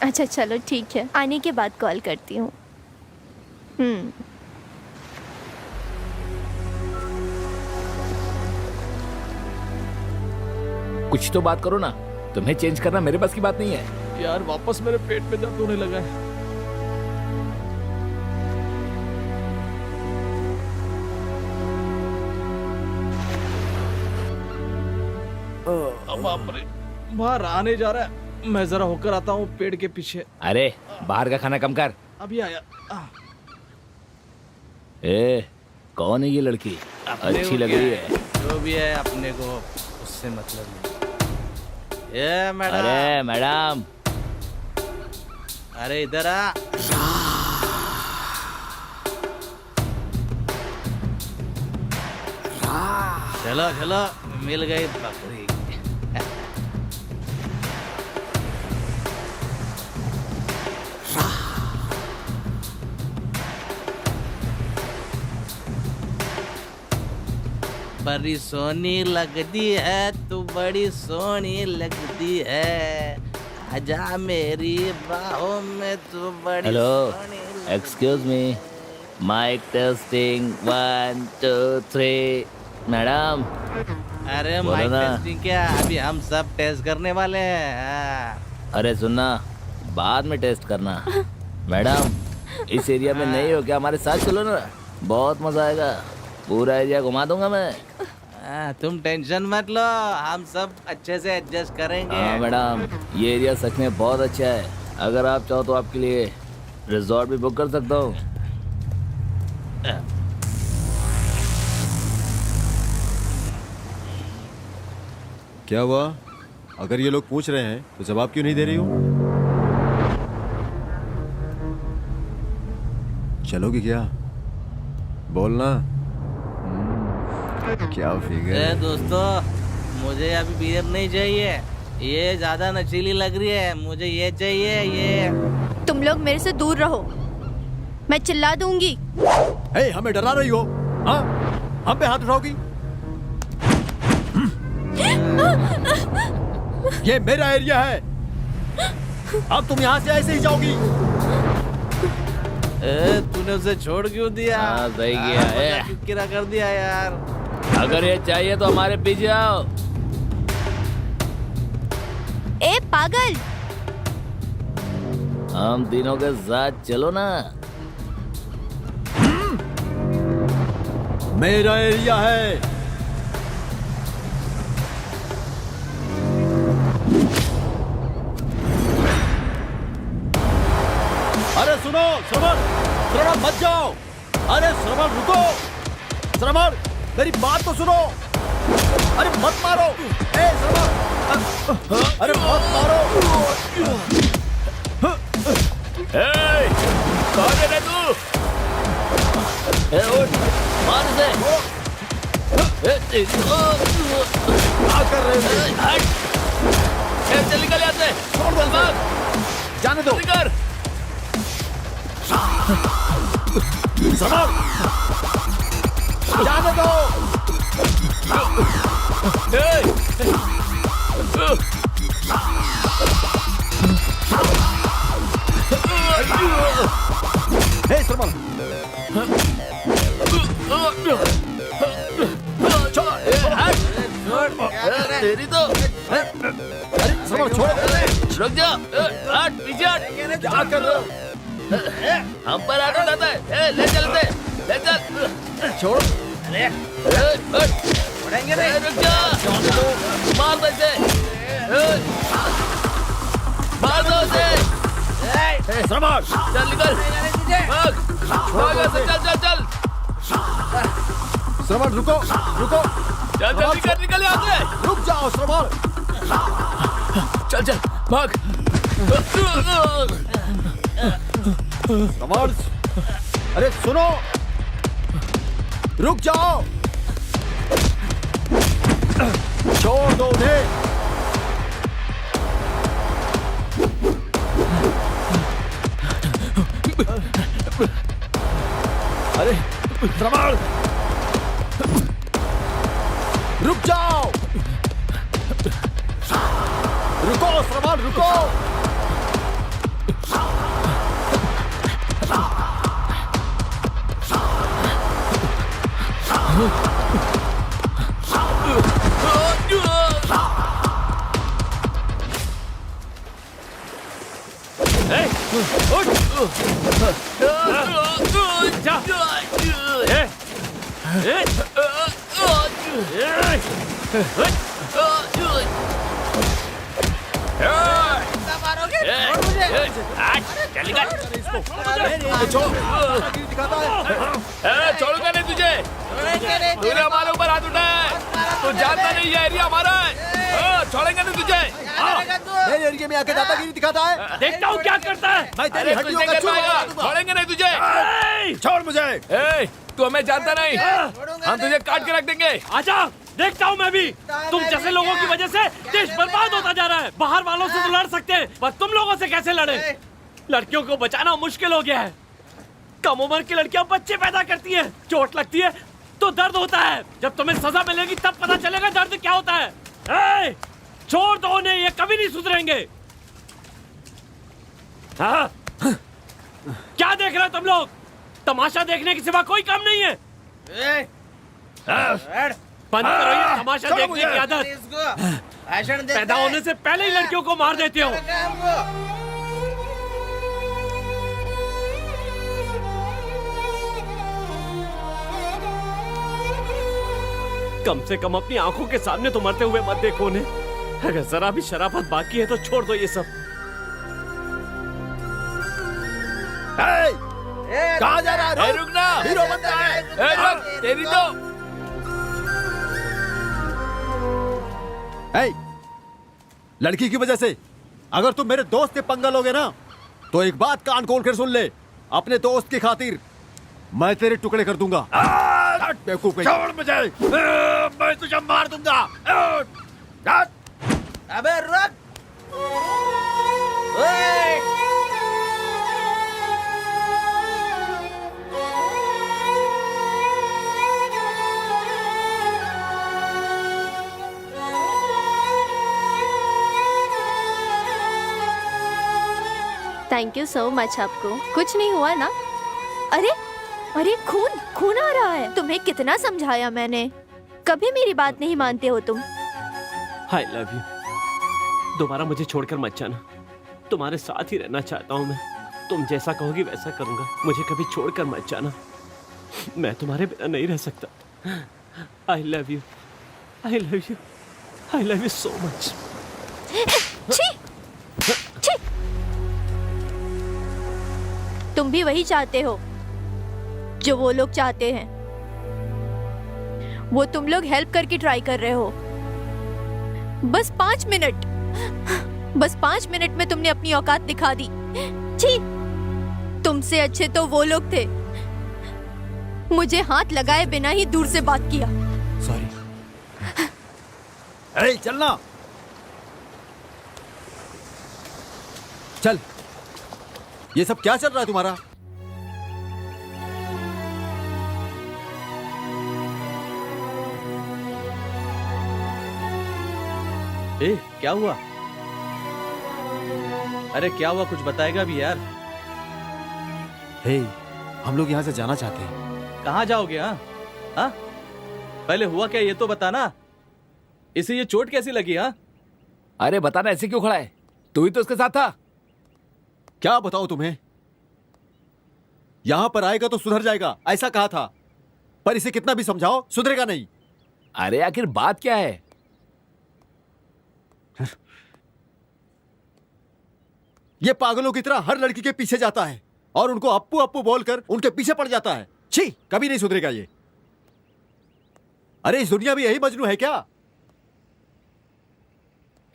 अच्छा चलो ठीक है, आने के बाद कॉल करती हूँ। कुछ तो बात करो ना, तुम्हें चेंज करना मेरे बस की बात नहीं है। यार वापस मेरे पेट में दर्द होने लगा है। बाप रे, बाहर आने जा रहा है। मैं जरा होकर आता हूँ पेड़ के पीछे। अरे बाहर का खाना कम कर। अभी आया। ए, कौन है ये लड़की? अच्छी लग रही है। जो भी है अपने को उससे मतलब नहीं। ये मैडम। अरे मैडम, अरे इधर आ। चलो चलो, मिल गई बकरी। बड़ी सोनी लगती है तू, बड़ी सोनी लगती है। आजा मेरी बाहों में तू बड़ी hello, Soni. Excuse me, mic testing 1 2 3। Madam अरे बोलो माइक ना। टेस्टिंग क्या, अभी हम सब टेस्ट करने वाले हैं। हाँ। अरे सुनना, बाद में टेस्ट करना। मैडम, इस एरिया में नहीं हो क्या? हमारे साथ चलो ना, बहुत मजा आएगा। पूरा एरिया घुमा दूंगा मैं। तुम टेंशन मत लो, हम सब अच्छे से एडजस्ट करेंगे। हाँ मैडम, ये एरिया सच में बहुत अच्छा है। अगर आप चाहो तो आपके लिए रिजॉर्ट भी बुक कर सकता हूँ। क्या हुआ? अगर ये लोग पूछ रहे हैं तो जवाब क्यों नहीं दे रही हो? चलोगी क्या? बोलना। क्या फिगर है? दोस्तों, मुझे अभी बियर नहीं चाहिए, ये ज्यादा नशीली लग रही है। मुझे ये चाहिए, ये। तुम लोग मेरे से दूर रहो, मैं चिल्ला दूंगी। हे, हमें डरा रही हो? हाँ, हम पे हाथ उठाओगी? ये मेरा एरिया है, अब तुम यहाँ से ऐसे ही जाओगी। तूने उसे छोड़ क्यों दिया? हाँ, सही किया है। क्यों किरा कर दिया यार? अगर ये चाहिए तो हमारे पीछे आओ। ए पागल, हम तीनों के साथ चलो ना। मेरा एरिया है। अरे सुनो श्रवण, श्रवण मत जाओ। अरे श्रवण रुको, श्रवण मेरी बात तो सुनो। अरे मत मारो, ए श्रवण, अरे मत मारो। कौन है तू? उठ, मार इसे। क्या कर रहे हो? चल निकल यहाँ से। छोड़ दो इसे। जाने दो। निकल। श्रवण, जाने दो। हे श्रवण, तेरी तो। अरे श्रवण छोड़ो। रुक जा। हट पीछे हट। क्या कर रहे हो? हम पर आगे जाता है। ले चल इसे, ले चल। छोड़ो। छोड़ेंगे नहीं। रुक जा। मार दो इसे। मार दो इसे। श्रवण, चल निकल। भाग। भाग ऐसे, चल चल चल। श्रवण रुको, रुको। चल चल निकल, निकल यहाँ से। रुक जाओ श्रवण। चल चल भाग। श्रवण, अरे सुनो, रुक जाओ। छोड़ दो उन्हें। अरे श्रवण, रुक जाओ। रुको श्रवण, रुको। छोड़ूंगा नहीं तुझे। तूने हमारे ऊपर हाथ उठाया है। तू जानता नहीं ये एरिया हमारा है। छोड़ेंगे नहीं तुझे। मेरे एरिया में आके दादागिरी दिखाता है। देखता हूँ क्या करता है। मैं तेरी हड्डियों का चूरमा उड़ा दूंगा। छोड़ेंगे नहीं तुझे। छोड़ मुझे। तू हमें जानता नहीं। हम तुझे काट के रख देंगे। आजा, देखता हूँ मैं भी। तुम जैसे लोगों की वजह से देश बर्बाद होता जा रहा है। बाहर वालों से तो लड़ सकते हैं, पर तुम लोगों से कैसे लड़े? लड़कियों को बचाना मुश्किल हो गया है। कम उम्र की लड़कियां बच्चे पैदा करती हैं, चोट लगती है तो दर्द होता है। जब तुम्हें सजा मिलेगी तब पता चलेगा दर्द क्या होता है। ए, छोड़ दो उन्हें, ये कभी नहीं सुधरेंगे। हाँ? क्या देख रहे हो तुम लोग? तमाशा देखने की सिवा कोई काम नहीं है। बंद करो ये तमाशा देखने की आदत। पैदा होने से पहले ही लड़कियों को मार देते हो। कम से कम अपनी आंखों के सामने तो मरते हुए मत देखो उन्हें। अगर जरा भी शराफत बाकी है तो छोड़ दो ये सब। कहाँ जा रहा है? रुकना। हीरो बनता है। रुक, तेरी तो। लड़की की वजह से अगर तुम मेरे दोस्त से पंगा लोगे ना, तो एक बात कान खोल कर सुन ले। अपने दोस्त की खातिर मैं तेरे टुकड़े कर दूंगा। बेवकूफ। छोड़ मुझे। मैं तुझे मार दूंगा। अबे रुक। ओए! Thank you so much. आपको कुछ नहीं हुआ ना? अरे अरे खून खून आ रहा है। तुम्हें कितना समझाया मैंने, कभी मेरी बात नहीं मानते हो तुम। आई लव यू। दोबारा मुझे छोड़कर मत जाना। तुम्हारे साथ ही रहना चाहता हूँ मैं। तुम जैसा कहोगी वैसा करूंगा। मुझे कभी छोड़कर मत जाना। मैं तुम्हारे बिना नहीं रह सकता। आई love you, I love you, I love you so much. छी! छी! तुम भी वही चाहते हो जो वो लोग चाहते हैं। वो तुम लोग हेल्प करके ट्राई कर रहे हो। बस 5 मिनट, बस 5 मिनट में तुमने अपनी औकात दिखा दी। छी! तुमसे अच्छे तो वो लोग थे, मुझे हाथ लगाए बिना ही दूर से बात किया। सॉरी। अरे चलना, चल। ये सब क्या चल रहा है तुम्हारा? ए, क्या हुआ? अरे क्या हुआ, कुछ बताएगा भी यार। हे, हम लोग यहाँ से जाना चाहते हैं। कहाँ जाओगे? हाँ हाँ, पहले हुआ क्या ये तो बताना। इसे ये चोट कैसी लगी? हाँ, अरे बताना, ऐसे क्यों खड़ा है? तू ही तो उसके साथ था। क्या बताऊं तुम्हें? यहां पर आएगा तो सुधर जाएगा, ऐसा कहा था, पर इसे कितना भी समझाओ सुधरेगा नहीं। अरे आखिर बात क्या है? ये पागलों की तरह हर लड़की के पीछे जाता है और उनको अप्पू अप्पू बोलकर उनके पीछे पड़ जाता है। छी, कभी नहीं सुधरेगा ये। अरे इस दुनिया में यही मजनू है क्या?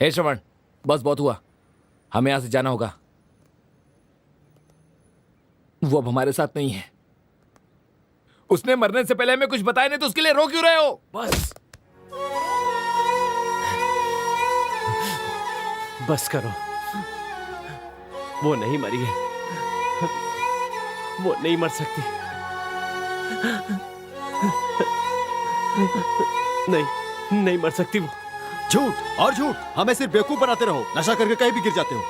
हे श्रवण, बस बहुत हुआ, हमें यहां से जाना होगा। वो अब हमारे साथ नहीं है। उसने मरने से पहले हमें कुछ बताया नहीं, तो उसके लिए रो क्यों रहे हो? बस करो, वो नहीं मरी है, वो नहीं मर सकती। नहीं, नहीं मर सकती वो। झूठ और झूठ, हमें सिर्फ बेवकूफ बनाते रहो। नशा करके कहीं भी गिर जाते हो,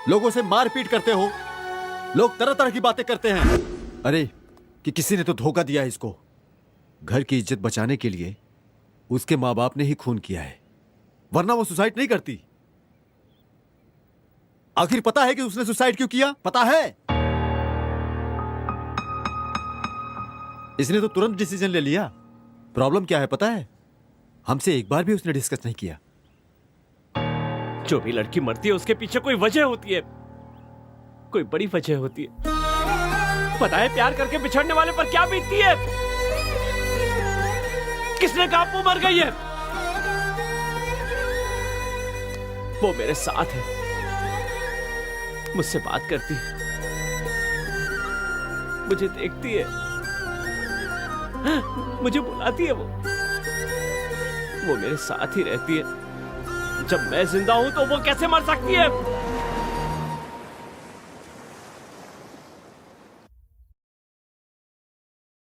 लोगों से मारपीट करते हो, लोग तरह तरह की बातें करते हैं। अरे कि किसी ने तो धोखा दिया है इसको। घर की इज्जत बचाने के लिए उसके माँ बाप ने ही खून किया है, वरना वो सुसाइड नहीं करती। आखिर पता है कि उसने सुसाइड क्यों किया? पता है? इसने तो तुरंत डिसीजन ले लिया। प्रॉब्लम क्या है पता है? हमसे एक बार भी उसने डिस्कस नहीं किया। जो भी लड़की मरती है उसके पीछे कोई वजह होती है, कोई बड़ी वजह होती है। पता है प्यार करके बिछड़ने वाले पर क्या बीतती है? किसने कहा वो मर गई है? वो मेरे साथ है, मुझसे बात करती है, मुझे देखती है, मुझे बुलाती है। वो मेरे साथ ही रहती है। जब मैं जिंदा हूं तो वो कैसे मर सकती है?